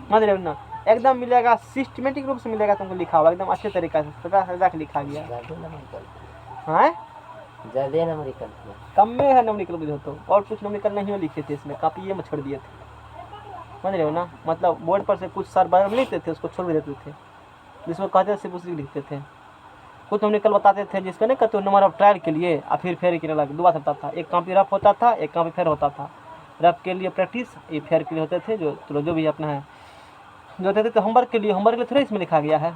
S1: समझ रहे हो ना। एकदम मिलेगा, सिस्टमेटिक रूप से मिलेगा तुमको लिखा हुआ, एकदम अच्छे तरीका से सदा के लिखा गया है।
S4: ज्यादा नंबर
S1: कम में है नंबर बुझो तो, और कुछ नंबर नहीं लिखे थे इसमें, कापी में छोड़ दिए थे, समझ रहे हो ना। मतलब बोर्ड पर से कुछ सर बार में लिखते थे, उसको छोड़ देते थे, जिसमें कहते थे उसी लिखते थे। कुछ हम निकल बताते थे जिसको नहीं कहते नंबर ऑफ ट्रायल के लिए, और फिर फेयर के लिए अलग 2 बार होता था। एक कॉपी रफ होता था, एक कॉपी फेयर होता था। रफ के लिए प्रैक्टिस, ये फेयर के लिए होते थे, जो भी अपना है जो होते थे। तो होमवर्क के लिए थोड़ा इसमें लिखा गया है,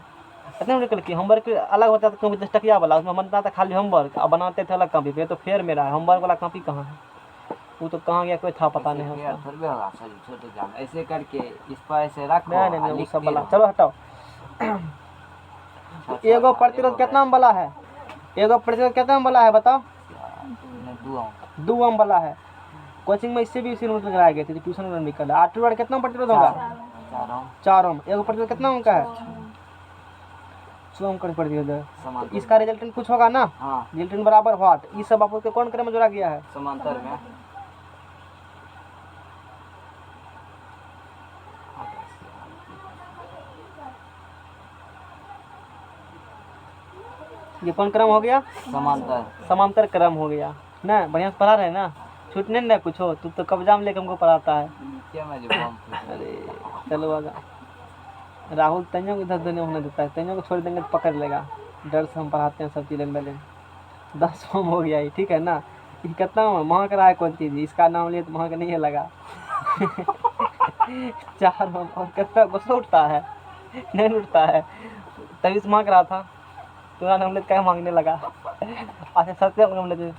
S1: इतना निकल के होमवर्क अलग होता था, क्योंकि 10 टकिया वाला उसमें बनता था खाली होमवर्क, अब बनाते थे अलग कॉपी पे। तो फेयर मेरा है, होमवर्क वाला कॉपी कहाँ है, वो तो कहाँ गया कोई था पता नहीं है।
S2: ऐसे करके इस पर ऐसे रखो,
S1: नहीं वो सब वाला, चलो हटाओ। एगो प्रतिरोध कितना ओम वाला है, एगो प्रतिरोध कितना ओम वाला है बताओ, 2 ओम वाला है। कोचिंग में इससे भी इसी नोट लगाए गए थे, ट्यूशन में निकल है। 8 वाट कितना प्रतिरोध होगा, 4 ओम। एगो प्रतिरोध कितना ओम का है, 6 ओम का प्रतिरोध है। तो इसका रिजल्टेंट कुछ होगा ना, रिजल्टेंट बराबर व्हाट, ये सब आपको के कौन क्रम में जोड़ा गया है,
S2: समांतर में।
S1: ये कौन क्रम हो गया, समांतर क्रम हो गया ना। बढ़िया से पढ़ा रहे ना, छूटने नहीं कुछ हो, तू तो कब्जा में लेकर हमको पढ़ाता है। अरे चलो आगा, राहुल तैयों को इधर देने होने देता है, तैयों को छोड़ देंगे तो पकड़ लेगा। डर से हम पढ़ाते हैं सब चीज़ लेन 10 ओम हो गया ये, ठीक है ना। ये कितना महक रहा है कौन चीज़, इसका नाम लिए तो महक नहीं है लगा। 4 ओम, और कितना गुस्सा उठता है, नहीं उठता है, तभी से महक रहा था। तुम्हारा नाम ले क्या मांगने लगा, अच्छा सत्य नाम ले।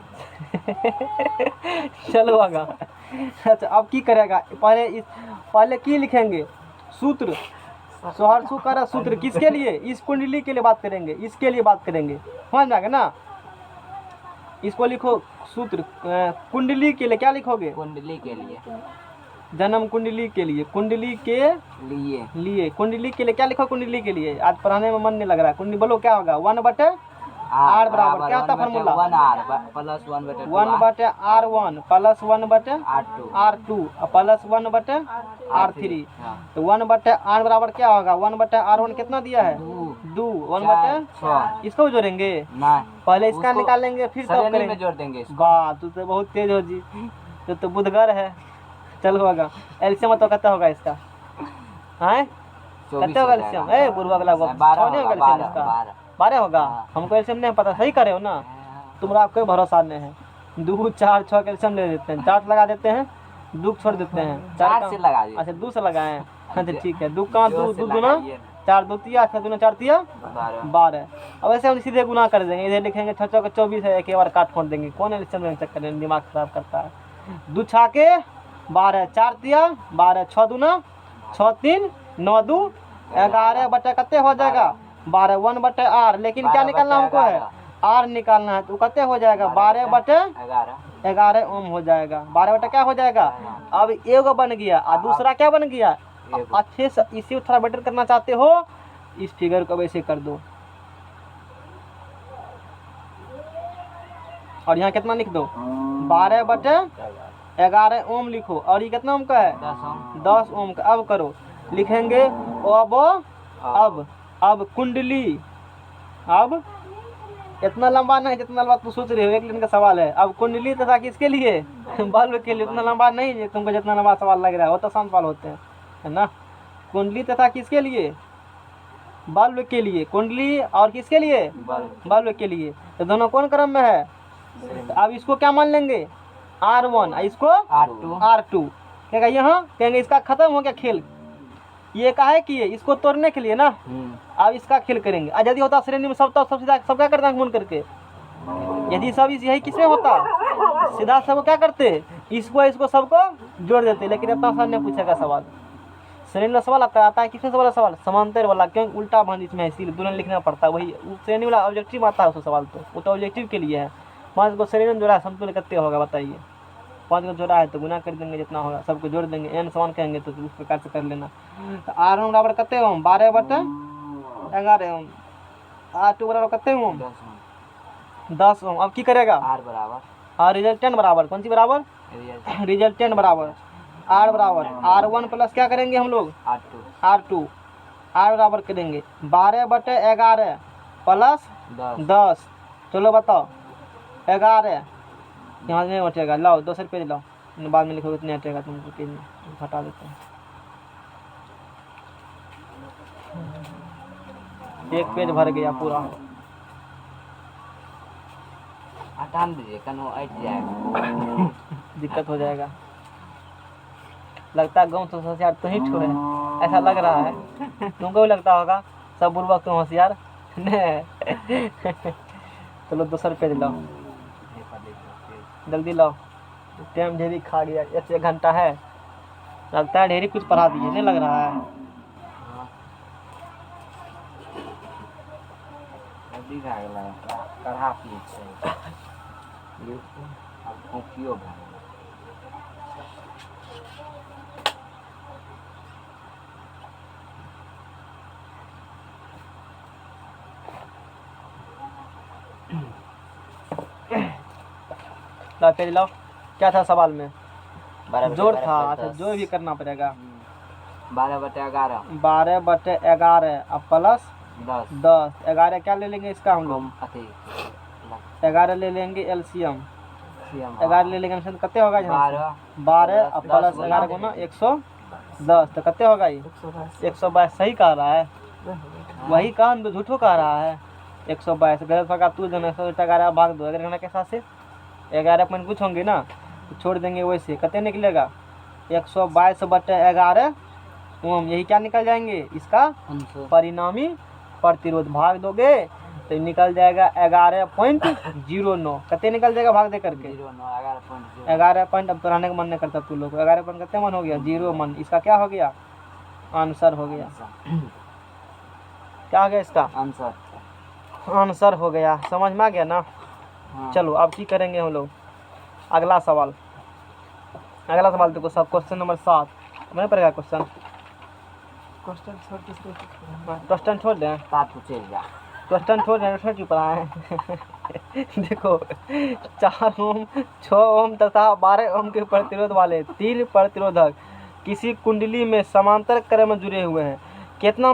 S1: चलो आगा। अच्छा अब की करेगा, पहले की लिखेंगे, सूत्र, सोहरसु कर सूत्र किसके लिए, इस कुंडली के लिए बात करेंगे, इसके लिए बात करेंगे, समझ में आ गया ना। इसको लिखो सूत्र, कुंडली के लिए क्या लिखोगे,
S2: कुंडली के लिए,
S1: जन्म कुंडली के लिए, कुंडली के लिए कुंडली के लिए क्या लिखो, कुंडली के लिए। आज पढ़ाने में मन नहीं लग रहा है। कुंडली बोलो क्या होगा, 1/r बराबर क्या होता है formula,
S2: 1r plus
S1: 1/r1 plus 1/r2 plus 1/r3। तो 1/r बराबर क्या होगा, 1/r1 कितना दिया है, 2 1/6। इसको जोड़ेंगे, पहले इसका निकालेंगे फिर तब करेंगे,
S2: जोड़ देंगे।
S1: वाह तू तो बहुत तेज हो जी। तो बुधगर है। चलो होगा एल्शियम तो कितना होगा इसका? हैं
S2: 24
S1: कितना
S2: हो
S1: होगा
S2: जाएगा।
S1: एल्शियम? ए बुढ़वा वाला वो
S2: 12
S1: छः नहीं होगा
S2: होगा,
S1: एल्शियम
S2: 12
S1: इसका? 12 होगा।
S2: हाँ।
S1: हमको एल्शियम नहीं पता, सही करे हो ना? तुम्हारा कोई भरोसा नहीं है। 2 4 6 कैल्शियम ले लेते हैं, 4 लगा देते हैं, 2 छोड़ देते हैं।
S2: 4 से लगा दिए।
S1: अच्छा 2 से लगाए हैं। हाँ तो ठीक है, 2 का 2
S2: 2 से
S1: 2 गुना
S2: लगाइए
S1: 4 2 तिया 6 दूना 4 तिया
S2: 12
S1: 12। अब ऐसे हम सीधे गुना कर देंगे, इधर लिखेंगे 6 6 24 है, एक ही बार काट फोड़ देंगे। कौन एल्शियम लेने चक्कर में दिमाग खराब करता है? 2 छाके 12 4 तिया 12 6 दूना 6 3 9 2 11 बटे कितने हो जाएगा? 12 1 बटे r। लेकिन क्या
S2: 12
S1: निकालना
S2: बटे
S1: हमको है? r निकालना है। तो कितने हो जाएगा? 12 बटे 11 ओम हो जाएगा। 12 बटे क्या हो जाएगा? अब एगो बन गया और दूसरा क्या बन गया?
S2: एगो।
S1: अच्छे से इसी थोड़ा बेटर करना चाहते हो, इस फिगर को वैसे कर दो और यहाँ कितना लिख दो? 12 बटे 11 ओम लिखो। और ये कितना ओम का है? 10 ओम का। अब करो, लिखेंगे अब कुंडली। अब इतना लंबा नहीं जितना लंबा तू सोच रहे हो, 1 लाइन का सवाल है। अब कुंडली तथा किसके लिए? बल्ब के लिए। उतना लंबा नहीं है तुमको जितना लंबा सवाल लग रहा है, वो तो आसान सवाल होते हैं, है ना? कुंडली तथा किसके लिए? बल्ब के लिए। कुंडली और किसके लिए? बल्ब के लिए। तो दोनों कौन क्रम में है? तो अब इसको क्या मान लेंगे? R1, इसको R2। क्या यहाँ कहेंगे इसका खत्म हो गया खेल। ये काहे किए? इसको तोड़ने के लिए ना। अब इसका खेल करेंगे। और यदि होता श्रेणी में सब तो सब क्या करते हैं गुण करके? यदि सब यही किसमें होता सीधा सब क्या करते? इसको सबको जोड़ देते। लेकिन इतना आसान नहीं पूछेगा सवाल। श्रेणी वाला सवाल आता है किसमें वाला सवाल? समांतर वाला, क्योंकि उल्टा भांज इसमें है, इसीलिए दोनों लिखना पड़ता है। वही श्रेणी वाला ऑब्जेक्टिव आता है उसका सवाल, तो वो तो ऑब्जेक्टिव के लिए है। 5 को श्रेणी में जोड़ा है, समतुल्य कितने होगा बताइए? 5 को जोड़ा है तो गुना कर देंगे जितना होगा, सबको जोड़ देंगे। n समान कहेंगे तो उस प्रकार से कर लेना। तो R1 बराबर कितने ओम? 12 बटे 11 ओम। R2 बराबर कितने ओम? 10 ओम। अब की करेगा?
S2: R बराबर
S1: और रिजल्टेंट बराबर कौन सी बराबर? रिजल्टेंट बराबर R बराबर R1 प्लस क्या करेंगे हम लोग? R2 R बराबर करेंगे 12 बटे 11 प्लस 10। चलो बताओ 11 यहाँ नहीं हटेगा। लाओ 200 पेज लाओ, बाद में लिखोगे नहीं हटेगा तुमको, पेज में हटा देते हैं। एक पेज भर गया पूरा।
S2: हटा दीजिए, कनो अट जाएगा।
S1: दिक्कत हो जाएगा। लगता है गाँव तो होशियार तो ही ठो है, ऐसा लग रहा है। तुमको भी लगता होगा सब बुर्बक तुम होशियार नहीं। चलो 200 पेज लाओ, जल्दी लाओ, टाइम ढेरी खा गया। 1 घंटा है, लगता है ढेरी कुछ पढ़ा दिए, नहीं लग रहा है?
S2: कढ़ा पिए अब कॉपियो भए
S1: ला पेज लाओ। क्या था सवाल में?
S4: 12
S1: जोड़ था। अच्छा जोड़ भी करना पड़ेगा।
S2: 12 बटे 11
S1: 12 बटे 11 अब प्लस 10। 11 क्या ले लेंगे इसका हम लोग? 11 ले लेंगे एलसीएम। 11 ले लेंगे एलसीएम, कितने होगा? 12 अब प्लस 11 गुना 110, तो कितने होगा ये? 122। सही कह रहा है, वही कहा, झूठो कह रहा है। 122 गलत होगा तू जो 11 भाग दो 11 के साथ से 11 पॉइंट कुछ होंगे ना, तो छोड़ देंगे वैसे। कितने निकलेगा? 122 बटे 11 ओम। यही क्या निकल जाएंगे? इसका परिणामी प्रतिरोध। भाग दोगे तो निकल जाएगा 11.09। कितने निकल जाएगा भाग दे करके? 11 पॉइंट। अब तो रहने का मन नहीं करता तू लोग। 11 पॉइंट कितने मन हो गया? 0 मन। इसका क्या हो गया? आंसर हो गया। क्या हो गया इसका? आंसर हो गया। समझ में आ गया ना?
S2: हाँ।
S1: चलो अब की करेंगे हम लोग? अगला सवाल देखो सब। क्वेश्चन नंबर 7 नहीं पड़ेगा क्वेश्चन। क्वेश्चन छोड़ दें, क्वेश्चन छोड़ दें, क्यों पढ़ाएं? देखो 4 ओम 6 ओम तथा 12 ओम के प्रतिरोध वाले 3 प्रतिरोधक किसी कुंडली में समांतर क्रम में जुड़े हुए हैं। कितना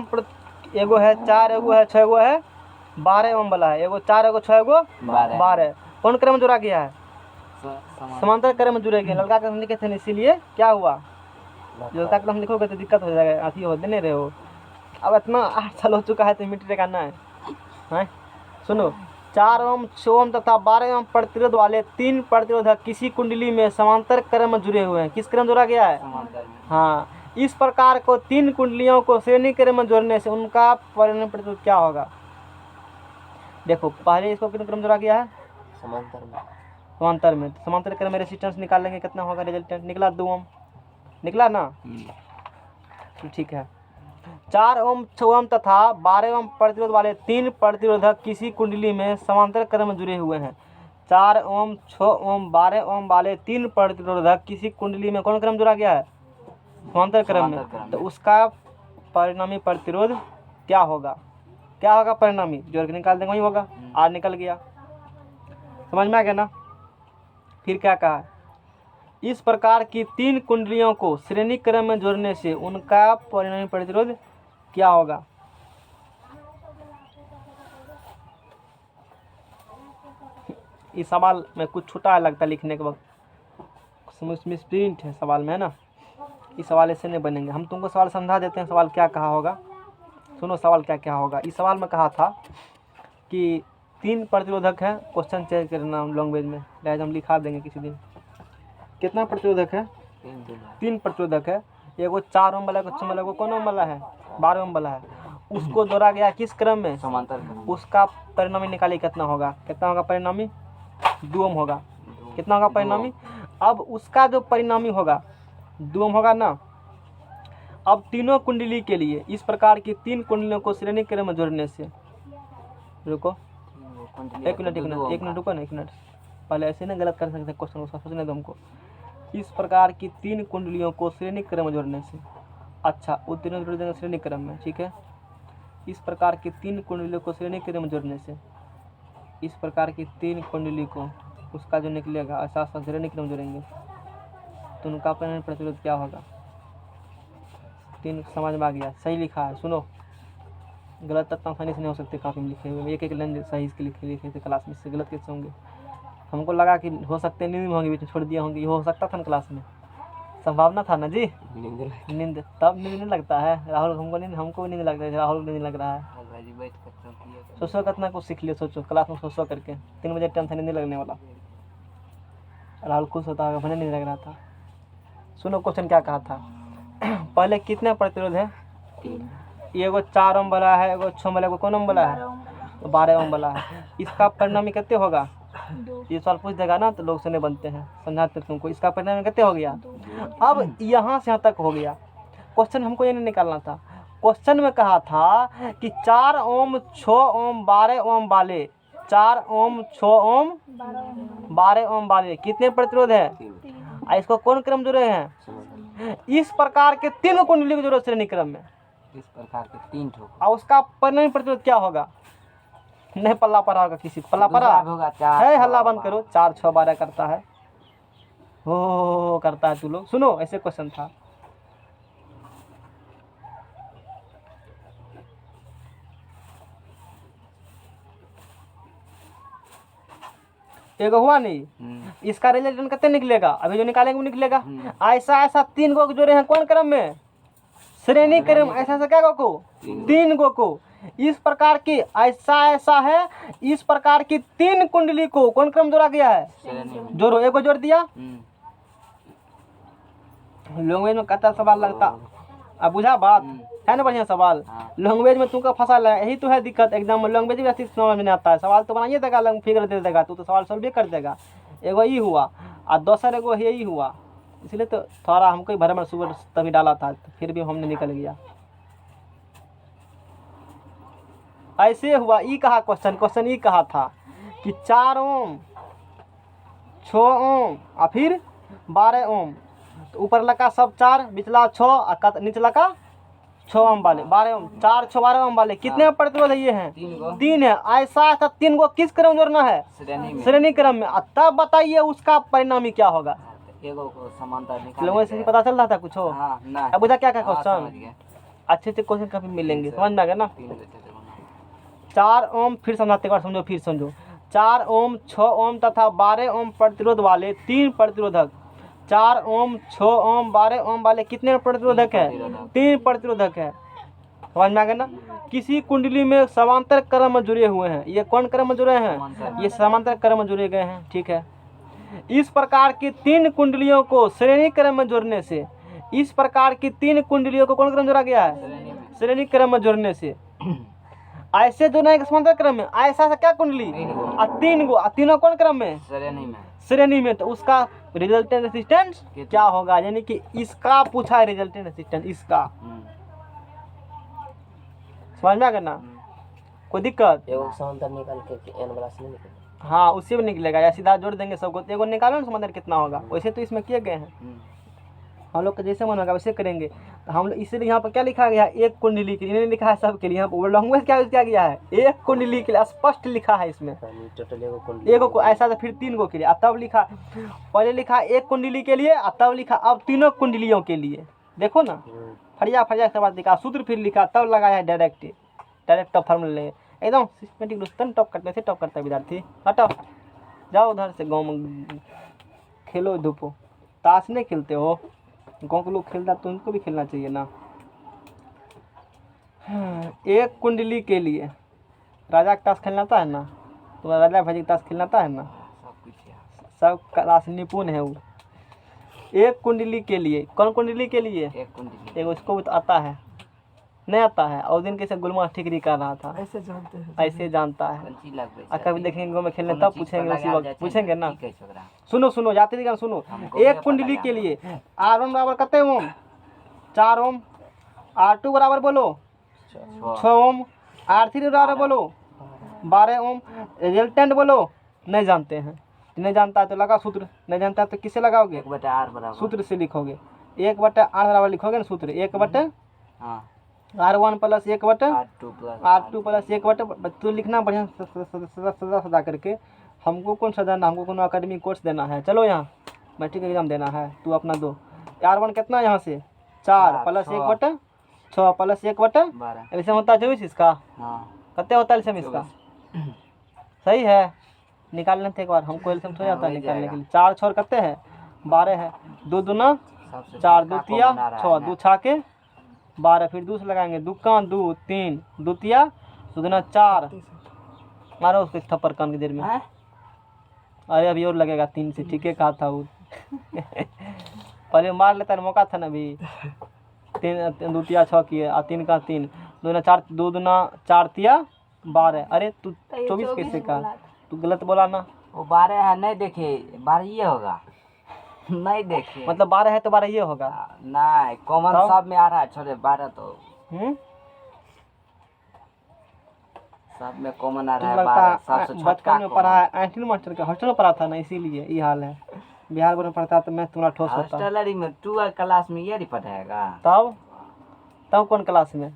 S1: एगो है 4, एगो है 6, एगो है 12 ओम वाला है। एगो 4, एगो 6, एगो 12। कौन क्रम में जोड़ा गया है? समांतर क्रम में जुड़ेंगे। ललका कलम लिखे थे इसीलिए क्या हुआ, ललका कलम लिखोगे तो दिक्कत हो जाएगा, अथी हो देने रहे हो। अब इतना 8 साल हो चुका है तो मिट्टी का ना है। सुनो, 4 ओम 6 ओम तथा 12 ओम प्रतिरोध वाले 3 प्रतिरोधक किसी कुंडली में समांतर क्रम में जुड़े हुए हैं। किस क्रम जोड़ा गया है? हाँ, इस प्रकार को 3 कुंडलियों को श्रेणी क्रम में जोड़ने से उनका परिणामी प्रतिरोध क्या होगा? देखो, पहले इसको कितने क्रम जोड़ा गया है?
S4: समांतर में।
S1: समांतर में। तो समांतर क्रम में रेजिस्टेंस निकाल लेंगे, कितना होगा रिजल्टेंट? निकला 2 ओम, निकला ना? तो ठीक है। 4 ओम 6 ओम तथा 12 ओम प्रतिरोध वाले 3 प्रतिरोधक किसी कुंडली में समांतर क्रम में जुड़े हुए हैं। 4 ओम 6 ओम 12 ओम वाले 3 प्रतिरोधक किसी कुंडली में कौन क्रम जुड़ा गया है? समांतर क्रम में। तो उसका परिणामी प्रतिरोध क्या होगा? क्या होगा परिणामी? जोड़ के निकाल देंगे, वही होगा। आर निकल गया, समझ में आ गया ना? फिर क्या कहा? इस प्रकार की 3 कुंडलियों को श्रेणी क्रम में जोड़ने से उनका परिणामी प्रतिरोध क्या होगा? इस सवाल में कुछ छूटा लगता है लिखने के वक्त, मिसप्रिंट है सवाल में, है ना? इस सवाल ऐसे नहीं बनेंगे। हम तुमको सवाल समझा देते हैं, सवाल क्या कहा होगा। सुनो सवाल क्या क्या होगा। इस सवाल में कहा था कि 3 प्रतिरोधक है, क्वेश्चन चेक करना लैंग्वेज में, लाइज हम लिखा देंगे किसी दिन। कितना प्रतिरोधक है? 3 प्रतिरोधक है। एगो 4 ओम वाला, 6 वाला, कौन ओम वाला है? 12 ओम वाला है। उसको जोड़ा गया किस क्रम में?
S2: समांतर क्रम।
S1: उसका परिणामी निकालिए कितना होगा? कितना होगा परिणामी? 2 ओम होगा। कितना होगा परिणामी? अब उसका जो परिणामी होगा 2 ओम होगा ना। अब तीनों कुंडली के लिए इस प्रकार की 3 कुंडलियों को श्रेणी क्रम में जोड़ने से, रुको एक मिनट रुको ना, 1 मिनट पहले ऐसे ना गलत कर सकते क्वेश्चन, उसका सोचने दो हमको। इस प्रकार की 3 कुंडलियों को श्रेणी क्रम में जोड़ने से, अच्छा वो तीनों जोड़ देंगे श्रेणी क्रम में, ठीक है। इस प्रकार की 3 कुंडलियों को श्रेणी क्रम में जोड़ने से, इस प्रकार की 3 कुंडली को उसका जो निकलेगा ऐसा श्रेणी क्रम जोड़ेंगे तो उनका परिणामी प्रतिरोध क्या होगा? 3 समझ में आ गया? सही लिखा है। सुनो, गलत तक आसानी से नहीं हो सकते, काफ़ी में लिखे हुए, एक एक लाइन सही इसके लिखे थे क्लास में, इससे गलत कैसे होंगे? हमको लगा कि हो सकते हैं नींद में होंगे, बीच में छोड़ दिया होंगे, ये हो सकता था ना क्लास में, संभावना था ना जी। नींद तब नींद नहीं लगता है राहुल, हमको भी नींद लगता है, राहुल को नींद लग रहा है। सोचो कितना कुछ सीख लिया, सोचो क्लास में सो करके 3 बजे टाइम था, नींद लगने वाला, राहुल खुश होता है, मुझे नींद लग रहा था। सुनो क्वेश्चन क्या कहा था। पहले कितने प्रतिरोध है? एगो 4 ओम वाला है, एगो 6 वाला, एगो कौन ओम वाला है? 12 ओम वाला है। इसका परिणामी कितने होगा? ये सवाल पूछ देगा ना तो लोग सुने बनते हैं, समझाते तुमको। इसका परिणामी कितने हो गया? अब यहाँ से यहाँ तक हो गया। क्वेश्चन हमको ये नहीं निकालना था। क्वेश्चन में कहा था कि 4 ओम 6 ओम 12 ओम वाले, 4 ओम 6 ओम 12 ओम वाले कितने प्रतिरोध है? इसको कौन क्रम जुड़े हैं? इस प्रकार के 3 कुंडली की जरूरत श्रेणी क्रम में,
S2: इस प्रकार के 3 ठोक।
S1: और उसका परिणामी प्रतिरोध क्या होगा? नहीं पल्ला पड़ा होगा किसी को, पल्ला पड़ा
S2: होगा?
S1: है, हल्ला बंद करो। 4 6 12 करता है, हो करता है तू लोग। सुनो ऐसे क्वेश्चन था। एगो हुआ नहीं, इसका रिजल्ट कितने निकलेगा? अभी जो निकालेंगे वो निकलेगा। ऐसा ऐसा 3 गो जोड़े हैं कौन क्रम में? श्रेणी क्रम। ऐसा ऐसा क्या गो को? 3 गो को। इस प्रकार की ऐसा ऐसा है, इस प्रकार की 3 कुंडली को कौन क्रम जोड़ा गया है? जोड़ो, एक को जोड़ दिया। लैंग्वेज में कता सवाल लगता, अब बुझा बात है ना? बढ़िया सवाल। लैंग्वेज में तुमको फंसा लगा, यही तो है दिक्कत। एग्जाम में लैंग्वेज भी अच्छी समझ में नहीं आता है, सवाल तो बनाइए देगा, फिगर दे देगा, तू तो सवाल सॉल्व भी कर देगा। एगो ही हुआ और दूसर एगो यही हुआ, इसलिए तो थोड़ा हमको ही भरम सुबह तभी डाला था, तो फिर भी हमने निकल गया। ऐसे हुआ। ई कहा क्वेश्चन ई कहा था कि 4 ओम 6 ओम और फिर 12 ओम, तो ऊपर लगा सब 4, बिचला 6 और निचला का 6 ओम वाले 12 ओम, 4 6 12 ओम वाले कितने प्रतिरोध है? ये हैं 3 है। ऐसा ऐसा 3 को किस क्रम जोड़ना है? श्रेणी क्रम में। तब बताइए उसका परिणामी क्या होगा?
S2: एगो को समांतर
S1: लोगों से पता चल रहा था कुछ हो?
S2: नहीं।
S1: अब बुझा क्या क्या क्वेश्चन? अच्छे से क्वेश्चन कभी मिलेंगे, समझ में आ गया ना? 4 ओम, फिर समझाते, एक बार समझो, फिर समझो। 4 ओम 6 ओम तथा 12 ओम प्रतिरोध वाले 3 प्रतिरोधक, 4 ओम 6 ओम 12 ओम वाले कितने प्रतिरोधक है? 3 प्रतिरोधक है। समझ में आ गया ना? किसी कुंडली में समांतर क्रम में जुड़े हुए हैं। ये कौन क्रम में जुड़े हैं? ये समांतर क्रम में जुड़े गए हैं। ठीक है। इस प्रकार की 3 कुंडलियों को श्रेणी क्रम में जोड़ने से, इस प्रकार की 3 कुंडलियों को कौन क्रम जोड़ा गया है? श्रेणी क्रम में जोड़ने से। ऐसे जोड़ना है समांतर क्रम में। ऐसा क्या कुंडली? 3 गो, तीनों कौन क्रम में? श्रेणी में। तो उसका रिजल्टेंट रेजिस्टेंस क्या होगा? यानी कि इसका पूछा है रिजल्टेंट रेजिस्टेंस, इसका। समझ में आ गया ना? कोई दिक्कत?
S4: एगो समांतर निकाल के एन वाला से नहीं निकलेगा।
S1: हाँ, उसी में निकलेगा या सीधा जोड़ देंगे सबको। एगो निकालो ना समांतर कितना होगा। वैसे तो इसमें किए गए हैं, हम लोग का जैसे मन होगा वैसे करेंगे। तो हम लोग इसीलिए यहाँ पर क्या लिखा गया है? एक कुंडली के लिए लिखा है, सबके लिए। यहाँ पर लैंग्वेज क्या यूज किया गया है? एक कुंडली के लिए स्पष्ट लिखा है इसमें।
S4: टोटल एगो कुंडली,
S1: एगो को ऐसा तो फिर 3 गो के लिए, तब लिखा, पहले लिखा एक कुंडली के लिए, तब लिखा अब तीनों कुंडलियों के लिए। देखो ना, फरिया फरिया के बाद लिखा, सूत्र फिर लिखा, तब लगाया है डायरेक्ट फॉर्मूले। एकदम सिस्टमेटिक रूप टॉप करते थे, टॉप करता है विद्यार्थी। हटाओ, जाओ उधर से गाँव में खेलो, धूपो। ताश नहीं खेलते हो? गाँव के लोग खेलता तो उनको भी खेलना चाहिए ना। एक कुंडली के लिए राजा का ताश खेलना आता है ना? तुम्हारा राजा भाजी का ताश खेलना आता है ना? सब क्लास निपुण है वो। एक कुंडली के लिए, कौन कुंडली के लिए? एक उसको भी तो आता है, नहीं आता है। और दिन कैसे गुलमा ठिकरी कर रहा था,
S3: ऐसे जानते हैं,
S1: ऐसे जानता है। और कभी देखेंगे गाँव में खेलने, तब पूछेंगे, उसी वक्त पूछेंगे ना। सुनो सुनो, जाते थे सुनो। एक कुंडली के लिए R1 बराबर कितने ओम? 4 ओम। R2 बराबर बोलो 6 ओम। R3 बराबर बोलो 12 ओम। रिजल्टेंट बोलो, नहीं जानते हैं। नहीं जानता है तो लगा सूत्र, नहीं जानता है तो किससे लगाओगे?
S2: 1/r बराबर
S1: सूत्र से लिखोगे। 1/r बराबर लिखोगे ना सूत्र। 1/r1 प्लस 1/r2 प्लस 1/, तो लिखना बढ़िया सदा करके। हमको कौन सा देना? हमको कौन अकेडमिक कोर्स देना है? चलो यहाँ मैट्रिक एग्जाम देना है, तू अपना दो। R1 कितना यहाँ से? 4 प्लस 1/6 प्लस 1/12। ऐसे होता है 24 इसका। कितने होता है एल्सियम इसका? सही है, निकाल लेते एक बार। हमको एल्सियम थोड़ा आता है निकालने के लिए। 4 6 कितने है? 12 है। 2 दूना 4, 2 तिया 6, 2 छाके 12, फिर 2 से लगाएंगे। 2 का 2 3, 2 तिया 2 दूना 4। मारो उसको थप्पड़ कान की देर में। अरे अभी और लगेगा 3 से, ठीक है कहा था वो। पहले मार लेता है, मौका था ना अभी। 3 2 तिया 6 किए, 3 का 3, 2 दूना 4, 2 दूना 4 तिया 12। अरे तू 24 कैसे का? तू गलत बोला ना।
S2: वो 12 है, नहीं देखे 12 ये होगा। नहीं देखे
S1: मतलब 12 है तो 12 ये होगा।
S2: नहीं, कॉमन सब में आ रहा है। छोड़े 12 तो सब में कॉमन आ रहा है। 12 सबसे छोटा।
S1: बचपन में पढ़ा है 18 मास्टर का, हॉस्टल में पढ़ा था ना, इसीलिए ये हाल है। बिहार बोर्ड में पढ़ता तो मैं तुम्हारा ठोस होता।
S2: हॉस्टलरी में 2 क्लास में ये नहीं पढ़ाएगा।
S1: तब कौन क्लास में?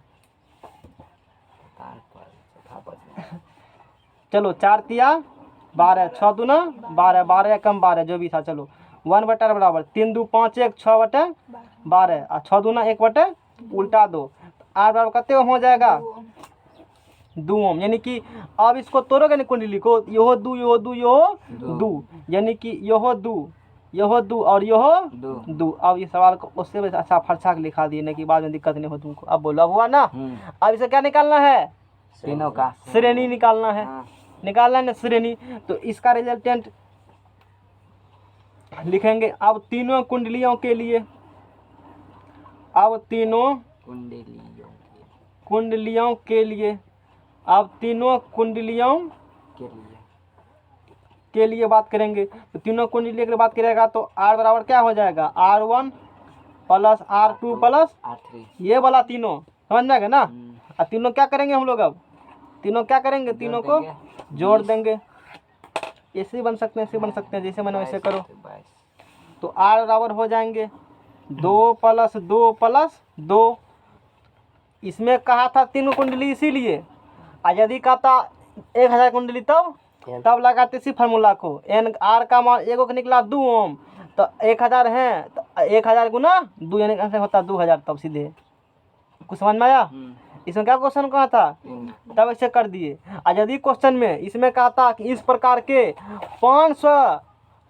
S1: चलो 4 तिया 12, 6 दूना 12, 12 कम 12 जो भी था। चलो 1/r बराबर 3 2 5 1 6/12 और 6 दूना 1/, उल्टा 2। R बराबर कितने ओम हो जाएगा? 2 ओम। यानी कि अब इसको तोड़ोगे ना कुंडली को, यो 2 यो 2 यो 2, यानी कि यो 2 और यो 2। अब ये सवाल को उससे भी अच्छा फरसा के लिखा दिए, कि बाद में दिक्कत नहीं हो तुमको। अब बोलो, अब हुआ ना? अब इसे क्या निकालना है?
S2: तीनों का
S1: श्रेणी निकालना है। निकालना है ना श्रेणी। तो इसका रिजल्टेंट लिखेंगे अब तीनों कुंडलियों के लिए। अब तीनों कुंडलियों के लिए, अब तीनों कुंडलियों के लिए बात करेंगे। तो तीनों कुंडली के लिए बात करेगा तो R बराबर क्या हो जाएगा? R1 plus R2 plus
S2: R3,
S1: ये वाला तीनों। समझ में आ गया ना? और तीनों क्या करेंगे हम लोग? अब तीनों क्या करेंगे? तीनों को जोड़ देंगे। ऐसे बन सकते हैं, ऐसे बन सकते हैं, जैसे मैंने वैसे करो। तो R बराबर हो जाएंगे 2 प्लस 2 प्लस 2। इसमें कहा था तीनों कुंडली, इसीलिए। और यदि कहता 1000 कुंडली तब लगाते इसी फार्मूला को। एन आर का मान एगो का निकला 2 ओम, तो 1000 है तो 1000 गुना 2 यानी आंसर होता 2000। तब सीधे कुछ समझ में आया? इसमें क्या क्वेश्चन कहा था, तब ऐसे कर दिए। और यदि क्वेश्चन में इसमें कहा था कि इस प्रकार के 500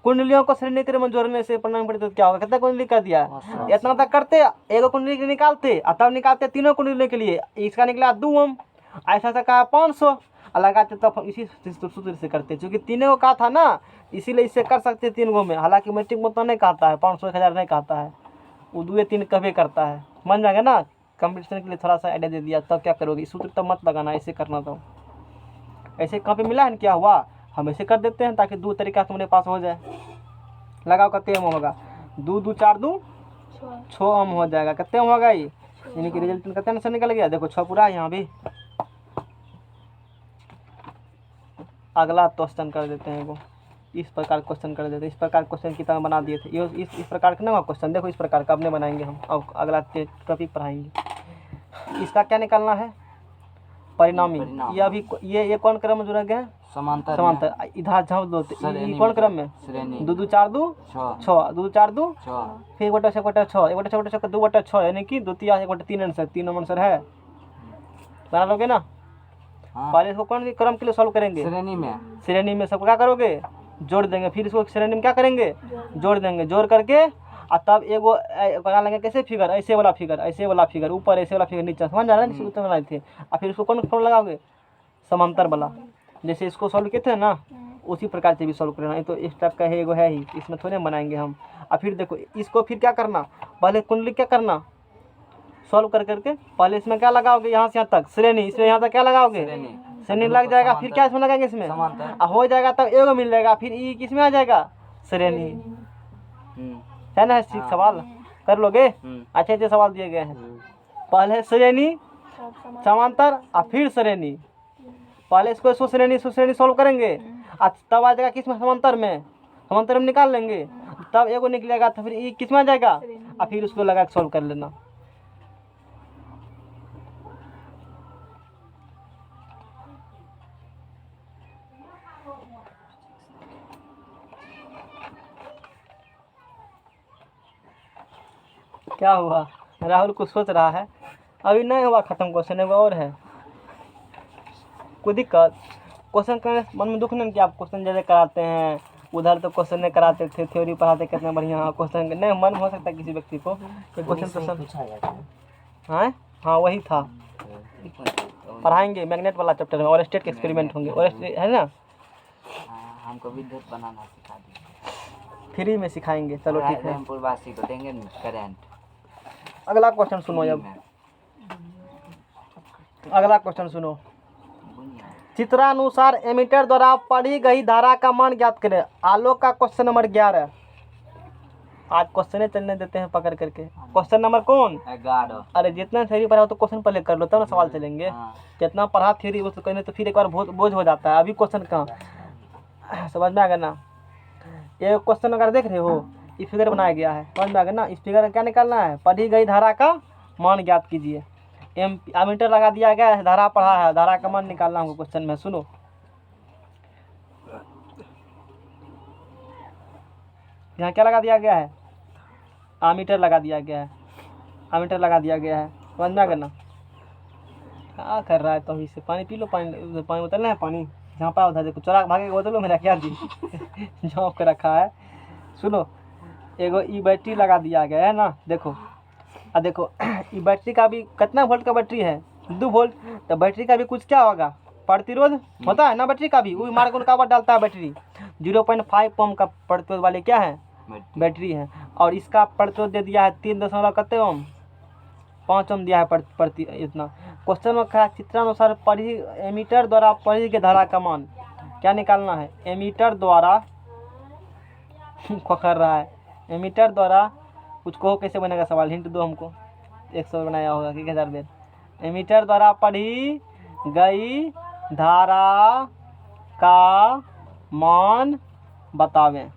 S1: कुंडलियों को श्रेणी क्रम में जोड़ने से परिणाम पड़े तो क्या होगा, कितना कुंडली कर दिया, इतना तक करते, एक कुंडली के निकालते और तब निकालते तीनों कुंडलियों के लिए, इसका निकला 2 ओम, ऐसा ऐसा कहा 500 लगाते, तब इसी सूत्र से करते, क्योंकि तीनों को कहा था ना, इसीलिए इससे कर सकते हैं 3 गो में। हालांकि मैट्रिक में तो नहीं कहता है 500 1000 नहीं कहता है, वो 2 3 कभी करता है, मान जाएंगे ना। कंपटीशन के लिए थोड़ा सा आइडिया दे दिया, तब क्या करोगे, इस सूत्र तब मत लगाना, ऐसे करना। तो ऐसे कहाँ पे मिला है, क्या हुआ, हम ऐसे कर देते हैं ताकि 2 तरीका तुम्हारे पास हो जाए। लगाओ कितने ओम होगा, 2 2 4 2 6 ओम हो जाएगा। कितने ओम होगा ये, यानी कि रिजल्ट कितने आंसर निकल गया, देखो 6 पूरा है यहाँ भी। अगला क्वेश्चन कर देते हैं, वो इस प्रकार क्वेश्चन कर देते हैं, इस प्रकार क्वेश्चन की तरह बना दिए थे। ये इस प्रकार का ना क्वेश्चन, देखो इस प्रकार का अपने बनाएंगे हम, अब अगला टॉपिक पढ़ाएंगे। इसका क्या निकालना है, परिणामी। ये अभी ये कौन क्रम में जुड़े गए हैं, समांतर। इधर झाँप दो, ये कौन क्रम में, 2 2 4 2 6, 2 4 2 फिर 1 6 1 6 1 6 6 2 6, यानी कि 2 3 1 3 आंसर, 3 आंसर है, बना लोगे ना। पहले इसको कौन सी क्रम के लिए सॉल्व करेंगे, श्रेणी में सबको क्या करोगे, जोड़ देंगे, फिर इसको श्रेणी में क्या करेंगे, जोड़ देंगे, जोड़ करके और तब एगो बना लेंगे, कैसे फिगर, ऐसे वाला फिगर, ऐसे वाला फिगर ऊपर, ऐसे वाला फिगर नीचे, समझ आ रहा है, जिसको उत्तर बनाए थे। और फिर उसको कौन फॉर्म लगाओगे, समांतर वाला, जैसे इसको सॉल्व किए थे ना, उसी प्रकार से भी सॉल्व करना। ये तो इस टाइप का है, एगो है ही, इसमें थोड़े बनाएंगे हम। और फिर देखो इसको फिर क्या करना, पहले कुंडली क्या करना, सॉल्व कर करके पहले इसमें क्या लगाओगे, यहाँ से यहाँ तक श्रेणी, इसमें यहाँ तक क्या लगाओगे, श्रेणी लग जाएगा, फिर क्या इसमें लगाएंगे, इसमें हो जाएगा, तब एगो मिल जाएगा, फिर ई किसमें आ जाएगा, श्रेणी, है ना। ठीक सवाल कर लोगे, अच्छे अच्छे सवाल दिए गए हैं। पहले श्रेणी, समांतर और फिर श्रेणी, पहले इसको श्रेणी सॉल्व करेंगे, तब आ जाएगा किसमें, समांतर में निकाल लेंगे, तब एगो निकलेगा, तो फिर ई किसमें आ जाएगा, और फिर उसको लगा के सॉल्व कर लेना। क्या हुआ, राहुल कुछ सोच रहा है, अभी नहीं हुआ खत्म क्वेश्चन, एगो और है, कोई दिक्कत। क्वेश्चन करने मन में दुख नहीं कि आप क्वेश्चन ज़्यादा कराते हैं, उधर तो क्वेश्चन नहीं कराते थे, थ्योरी पढ़ाते कितना बढ़िया, क्वेश्चन नहीं मन हो सकता है किसी व्यक्ति को क्वेश्चन पूछा जाता है। हाँ वही था, पढ़ाएंगे मैग्नेट वाला चैप्टर में, और स्टेट के एक्सपेरिमेंट होंगे, और है ना,
S2: हमको विद्युत बनाना सिखा दीजिए,
S1: फ्री में सिखाएंगे, चलो ठीक है।
S2: रायपुरवासी को देंगे करंट।
S1: अगला क्वेश्चन सुनो, जब अगला क्वेश्चन सुनो, चित्रानुसार एमीटर द्वारा पढ़ी गई धारा का मान ज्ञात करें। आलोक का क्वेश्चन नंबर 11, आज क्वेश्चन चलने देते हैं पकड़ करके। क्वेश्चन नंबर कौन,
S2: 11।
S1: अरे जितना थ्योरी पढ़ा हो तो क्वेश्चन पहले कर लो, तब ना सवाल चलेंगे। जितना पढ़ा थ्योरी वो तो करने, तो फिर एक बार बोझ हो जाता है, अभी क्वेश्चन कहाँ समझ में आ गया ना। ये क्वेश्चन अगर देख रहे हो, ये फिगर बनाया गया है, समझ में आ गया ना। इस फिगर में क्या निकालना है, पढ़ी गई धारा का मान ज्ञात कीजिए। एमीटर लगा दिया गया है, धारा पढ़ा है, धारा का मान निकालना हमको क्वेश्चन में। सुनो, यहाँ क्या लगा दिया गया है, आमीटर लगा दिया गया है, आमीटर लगा दिया गया है, समझ में आ गया ना। क्या कर रहा है तो, इससे पानी पी लो, पानी उतरना है, पानी जहाँ पाओ उधर देखो, चोरा भागे बोतल लो, मेरा क्या दी झाँप के रखा है। सुनो, एगो ई बैटरी लगा दिया गया है ना, देखो देखो ई बैटरी का भी कितना वोल्ट का बैटरी है, 2 वोल्ट, तो बैटरी का भी कुछ क्या होगा, प्रतिरोध होता है ना बैटरी का भी, वही मार्ग उनका डालता है बैटरी। 0.5 ओम का प्रतिरोध वाले क्या है, बैटरी है, और इसका प्रतिरोध दे दिया है 3 कितने ओम, 5 ओम दिया है प्रति इतना। क्वेश्चन में कहा चित्रानुसार पढ़ी एमीटर द्वारा पढ़ी गई धारा का मान क्या निकालना है। एमीटर द्वारा कर रहा है, एमीटर द्वारा कुछ कहो कैसे बनेगा सवाल, हिंट दो हमको, 100 बनाया होगा कि 1000 बेर। एमीटर द्वारा पढ़ी गई धारा का मान बतावें,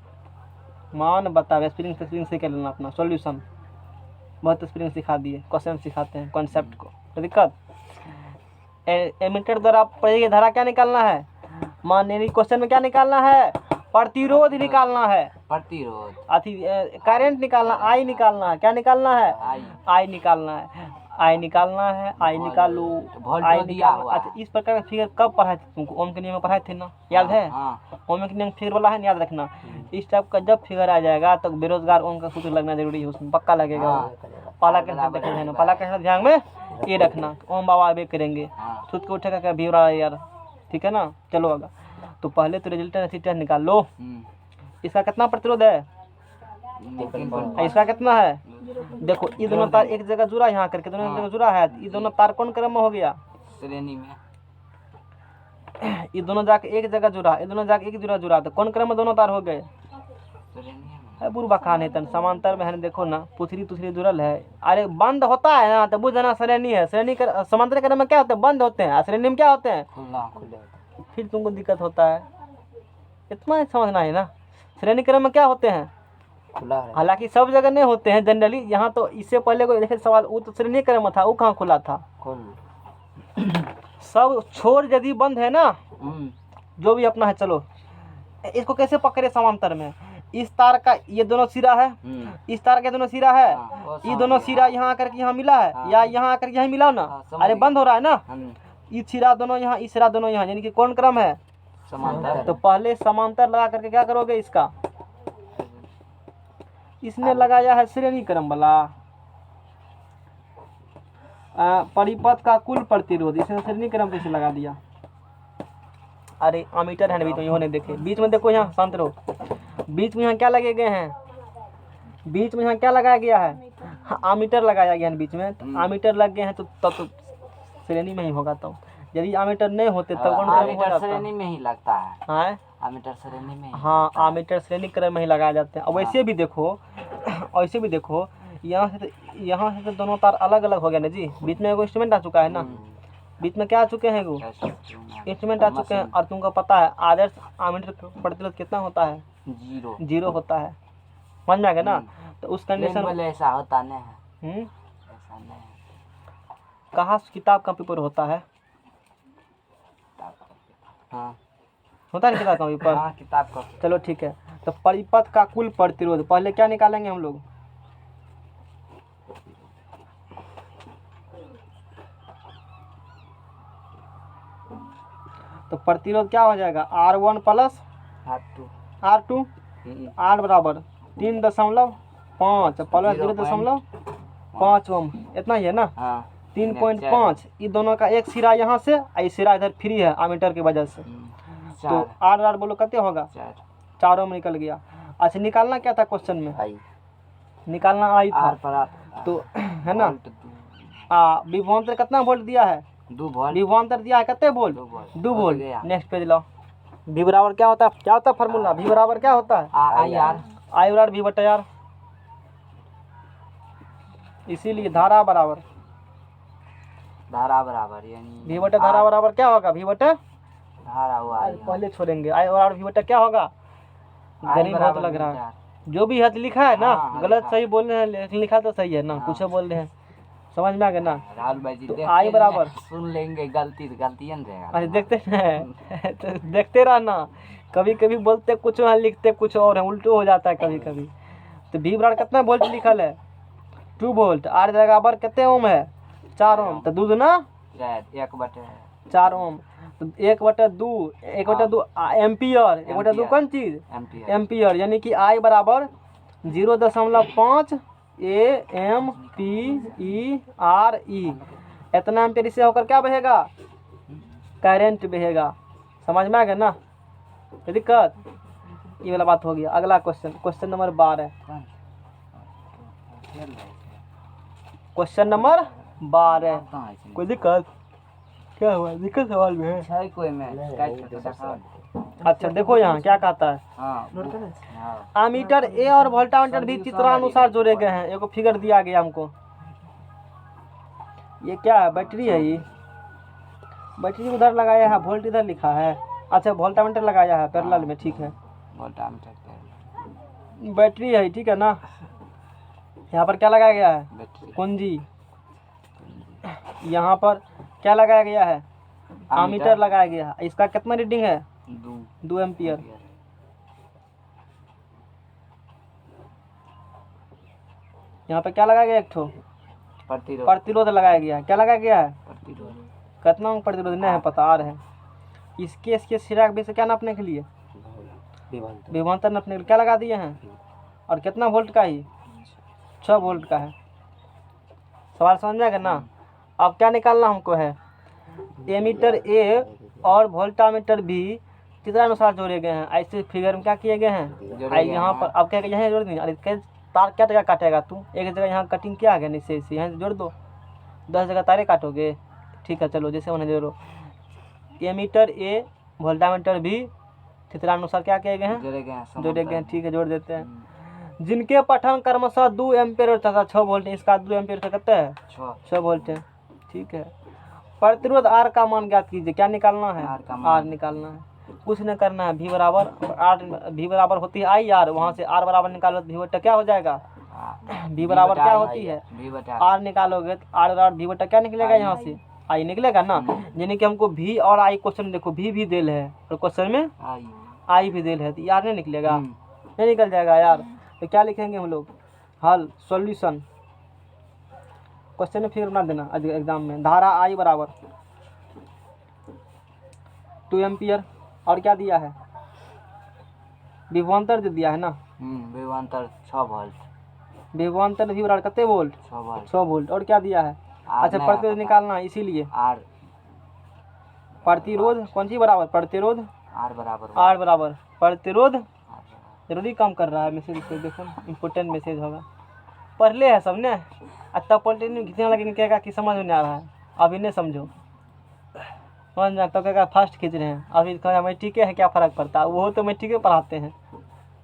S1: मान बतावें। स्प्रिंग से कर लेना अपना सॉल्यूशन, बहुत स्प्रिंग सिखा दिए, क्वेश्चन सिखाते हैं कॉन्सेप्ट को, तो दिक्कत। एमीटर द्वारा पढ़ी गई धारा क्या निकालना है, मान, यानी क्वेश्चन में क्या निकालना है, प्रतिरोध निकालना है,
S2: प्रतिरोध,
S1: करंट निकालना, आई निकालना है, क्या निकालना है, आई निकालना है। आई निकालना है, आई निकालो,
S2: वोल्ट
S1: आई
S2: दिया
S1: निकालना।
S2: हुआ है।
S1: अच्छा, इस प्रकार का फिगर कब पढ़ाए थे तुमको? ओम के नियम में पढ़ाए थे ना, याद है?
S2: हाँ
S1: ओम के नियम फिगर वाला है ना, याद रखना। इस टाइप का जब फिगर आ जाएगा तो बेरोजगार ओम का सूत्र लगना जरूरी है, उसमें पक्का लगेगा।
S2: हाँ।
S1: पाला के देखना, पाला के ध्यान में ये रखना, ओम बाबा आगे करेंगे,
S2: हाँ।
S1: सूत्र को उठेगा क्या भी हो रहा है यार, ठीक है ना। चलो आगे, तो पहले तो रेजिस्टेंस निकाल लो। इसका कितना प्रतिरोध है? इसका कितना है? देखो ये दोनों तार एक जगह जुड़ा, यहाँ करके दोनों एक जगह जुड़ा है, ये दोनों तार कौन क्रम में हो गया?
S2: श्रेणी में।
S1: ये दोनों जाके एक जगह जुड़ा, ये दोनों जाके एक जगह जुड़ा, तो कौन क्रम में दोनों तार हो गए?
S2: श्रेणी में।
S1: बुरबा खाने तन समांतर में है, देखो ना पुथरी तुथरी जुड़ल है। अरे बंद होता है ना, तो बुझ जाना श्रेणी है। श्रेणी कर समांतर क्रम में क्या होते हैं? बंद होते हैं। श्रेणी में क्या होते हैं?
S2: खुले।
S1: फिर तुमको दिक्कत होता है, इतना ही समझना है ना। श्रेणी क्रम में क्या होते हैं?
S4: खुला है।
S1: हालांकि सब जगह नहीं होते हैं जनरली। यहाँ तो इससे पहले कोई देखे सवाल, वो तो श्रेणी क्रम में था, वो कहाँ खुला था? सब छोर यदि बंद है ना, जो भी अपना है। चलो इसको कैसे पकड़े समांतर में? इस तार का ये दोनों सिरा है, इस तार का दोनों सिरा है, ये दोनों सिरा यहाँ आकर के यहाँ मिला है, या यहाँ आकर के यहाँ मिला ना। अरे बंद हो रहा है ना, ये सिरा दोनों यहाँ, इस सिरा दोनों यहाँ, यानी कि कौन क्रम है?
S2: समांतर।
S1: तो पहले समांतर लगा करके क्या करोगे? इसका इसने लगाया है श्रेणी क्रम वाला। परिपथ का कुल प्रतिरोध, इसने श्रेणी क्रम कैसे लगा दिया? अरे अमीटर है ना बीच में, इन्होंने देखे बीच में, देखो यहाँ शांत रहो। बीच में यहाँ क्या लगे गए हैं? बीच में यहाँ क्या लगाया गया है? हाँ, आमीटर लगाया गया है बीच में। तो आमीटर लग गए हैं तो तब तो श्रेणी में ही होगा। तो यदि आमीटर नहीं होते तब कौन क्रम हो
S2: आमीटर
S1: जाता?
S2: श्रेणी में ही लगता है।
S1: हाँ
S2: आमीटर श्रेणी में ही।
S1: हाँ, आमीटर श्रेणी क्रम में ही लगाए जाते हैं। अब वैसे भी देखो, ऐसे भी देखो, यहाँ से तो दोनों तार अलग अलग हो गया ना जी। बीच में एगो इंस्ट्रूमेंट आ चुका है ना, बीच में क्या आ चुके हैं? एगो इंस्ट्रूमेंट आ चुके हैं। और तुमको पता है आदर्श आमीटर प्रतिरोध कितना होता है? 0 होता है। समझ में आ गया ना? तो उस कंडीशन
S2: ऐसा होता नहीं है।
S1: में
S2: ऐसा नहीं है।
S1: कहाँ किताब कॉपी पर होता है?
S2: हाँ
S1: होता है किताब कॉपी पर।
S2: हाँ, किताब का।
S1: चलो ठीक है। तो परिपथ का कुल प्रतिरोध पहले क्या निकालेंगे हम लोग? तो प्रतिरोध क्या हो जाएगा? R1 plus R2। R बराबर 3.5 प्लस 0.5 ओम, इतना ही है ना।
S2: हाँ
S1: 3.5। ये दोनों का एक सिरा यहाँ से, और सिरा इधर फ्री है आमीटर की वजह से। तो R बोलो कितने होगा? 4 ओम निकल गया। अच्छा, निकालना क्या था क्वेश्चन में? निकालना आई था। तो है ना, विभवांतर कितना वोल्ट दिया है?
S2: 2 वोल्ट।
S1: विभवांतर दिया है कितने वोल्ट? 2 वोल्ट।
S2: गया।
S1: नेक्स्ट पेज लाओ। V बराबर क्या होता है? क्या होता है फार्मूला? V बराबर क्या होता है? I बराबर V बटा R। इसीलिए धारा बराबर
S2: यानी
S1: V बटा धारा बराबर क्या होगा? V बटा
S2: धारा हुआ
S1: पहले छोड़ेंगे। I बराबर V बटा क्या होगा? गणित बहुत लग रहा है। जो भी हद लिखा है ना,
S2: हाँ,
S1: गलत
S2: लिखा।
S1: सही बोल रहे हैं, लेकिन लिखा तो सही है ना, कुछ बोल रहे हैं। समझ में आ गया ना?
S2: राहुल भाई जी
S1: तो
S2: देखते
S1: I बराबर
S2: सुन लेंगे, गलती नहीं रहेगा।
S1: अरे देखते हैं तो देखते रहना। कभी कभी बोलते कुछ है, लिखते कुछ और है, उल्टो हो जाता है कभी कभी। तो V बराबर कितना वोल्ट लिखल है? 2 वोल्ट। R बराबर कितने ओम है? 4 ओम। तो 2 दूना 4 ओम। तो 1/2 एम्पियर। 1/2 कौन चीज? एम्पियर। यानी कि I बराबर 0.5 AMPERE। इतना एम्पियर इससे होकर क्या बहेगा? करंट बहेगा। समझ में आ गया ना? कोई दिक्कत? ये वाला बात हो गया। अगला क्वेश्चन नंबर 12। Question number 12। कोई दिक्कत? क्या हुआ? दिक्कत सवाल में है?
S2: कोई में
S1: अच्छा देखो यहाँ क्या कहता है। आमीटर ए और वोल्टामीटर भी चित्रानुसार जोड़े गए हैं। एक फिगर दिया गया हमको। ये क्या है? बैटरी है। ये बैटरी उधर लगाया है, वोल्ट इधर लिखा है। अच्छा, वोल्टामीटर लगाया है पैरेलल में, ठीक है। बैटरी है, ठीक है ना। यहाँ पर क्या लगाया गया है? कुंजी। यहाँ पर क्या लगाया गया है? आमीटर लगाया गया है। इसका कितना रीडिंग है? 2 एम्पियर। यहाँ पे क्या लगाया गया? एक ठो
S2: प्रतिरोध
S1: प्रतिरोध लगाया गया है। क्या लगाया गया है?
S2: प्रतिरोध
S1: कितना प्रतिरोध नहीं है पता आ रहे हैं। इसके सिरा के बीच से क्या नापने के लिए? विभवांतर नापने के लिए क्या लगा दिए हैं? और कितना वोल्ट का ही? 6 वोल्ट का है। सवाल समझ में आएगा ना? अब क्या निकालना हमको है? एमीटर ए और वोल्टामीटर बी चित्रानुसार जोड़े गए हैं। ऐसे फिगर में क्या किए गए हैं? आई यहाँ पर अब क्या यहाँ जोड़ देंगे। अरे तार क्या जगह काटेगा तू? एक जगह यहाँ कटिंग किया गया नीचे से, यहाँ से जोड़ दो। 10 जगह तारे काटोगे? ठीक है चलो जैसे उन्हें जोड़ो। एमीटर ए वोल्टामीटर बी चित्रानुसार क्या किए गए हैं? जोड़े गए हैं। ठीक है जोड़ देते हैं। जिनके पठन क्रमशः 2 एम्पीयर तथा 6 वोल्ट है। इसका 2 एम्पीयर का कितना है? 6 वोल्ट है। ठीक है। प्रतिरोध आर का मान ज्ञात कीजिए। क्या निकालना है? आर निकालना है। कुछ नहीं करना है। भी बराबर होती है आई आर। वहाँ से आर बराबर निकालो तो भी बटा क्या हो जाएगा? भी बराबर क्या होती है? आर निकालोगे तो आर बराबर भी बटा क्या निकलेगा? यहाँ से आई निकलेगा ना। यानी कि हमको भी और आई क्वेश्चन देखो भी देल है और क्वेश्चन में आई भी देल है तो यार नहीं निकलेगा? नहीं निकल जाएगा यार। तो क्या लिखेंगे हम लोग? हल सॉल्यूशन। क्वेश्चन में फिर बना देना एग्जाम में। धारा आई बराबर 2 एम्पियर और क्या दिया है? विभवांतर जो दिया है ना,
S2: विभवांतर 6 वोल्ट।
S1: विभवांतर भी बराबर कितने वोल्ट? 6 वोल्ट। और क्या दिया है? अच्छा प्रतिरोध निकालना है इसीलिए
S2: आर
S1: प्रतिरोध कौन सी बराबर? प्रतिरोध
S2: आर बराबर
S1: आर बराबर प्रतिरोध। जरूरी काम कर रहा है मैसेज को देखो, इम्पोर्टेंट मैसेज होगा। पढ़ ले है सबने। अच्छा पॉलिटेक्निक खींचने लगेंगे क्या कि समझ में नहीं आ रहा है? अभी नहीं समझो समझ में तो क्या फास्ट खींच रहे हैं। अभी कहा मैट्रिक है क्या फ़र्क पड़ता है? वो तो मैट्रिक पढ़ाते हैं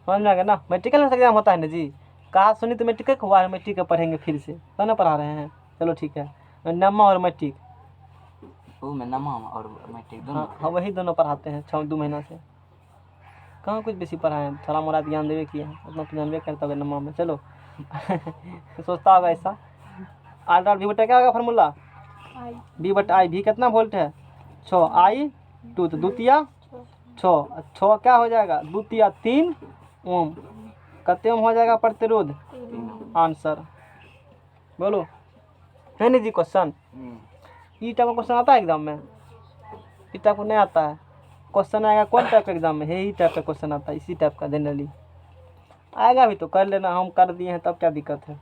S1: समझ में आ गया ना। मैट्रिकल में एग्जाम होता है ना जी। कहा सुनी तो मैट्रिक हुआ है, मैट्रिक पढ़ेंगे फिर से तो ना पढ़ा रहे हैं। चलो ठीक है। नमा और मैट्रिक
S2: वो में नमा और मैट्रिक दोनों।
S1: हाँ वही दोनों पढ़ाते हैं 2 महीना से। कहाँ कुछ बेसी पढ़ाए हैं, थोड़ा मोड़ा ध्यान देवे किए हैं, उतना तो जानवे करता होगा नमा में। चलो सोचता होगा ऐसा। आर डॉट भी बटा क्या होगा फार्मूला? बी बटा आई। भी कितना वोल्ट है? 6 आई 2 तो द्वितीय 6 क्या हो जाएगा? द्वितीय 3 ओम। कितने ओम हो जाएगा प्रतिरोध? आंसर बोलो है नहीं जी। क्वेश्चन ई टाइप का क्वेश्चन आता है एग्जाम में? इस टाइप को नहीं आता है। क्वेश्चन आएगा कौन टाइप का एग्जाम में? यही टाइप का क्वेश्चन आता है, इसी टाइप का जनरली आएगा भी तो कर लेना। हम कर दिए हैं तब क्या दिक्कत है?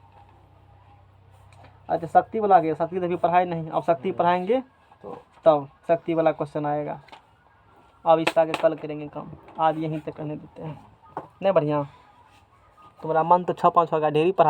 S1: अच्छा शक्ति वाला गया। शक्ति तो अभी पढ़ाई नहीं, अब शक्ति पढ़ाएंगे तो तब शक्ति वाला क्वेश्चन आएगा। अब इसका आगे कल करेंगे काम, आज यहीं तक करने देते हैं। नहीं बढ़िया तुम्हारा मन तो 6-5 होगा ढेरी पढ़ा।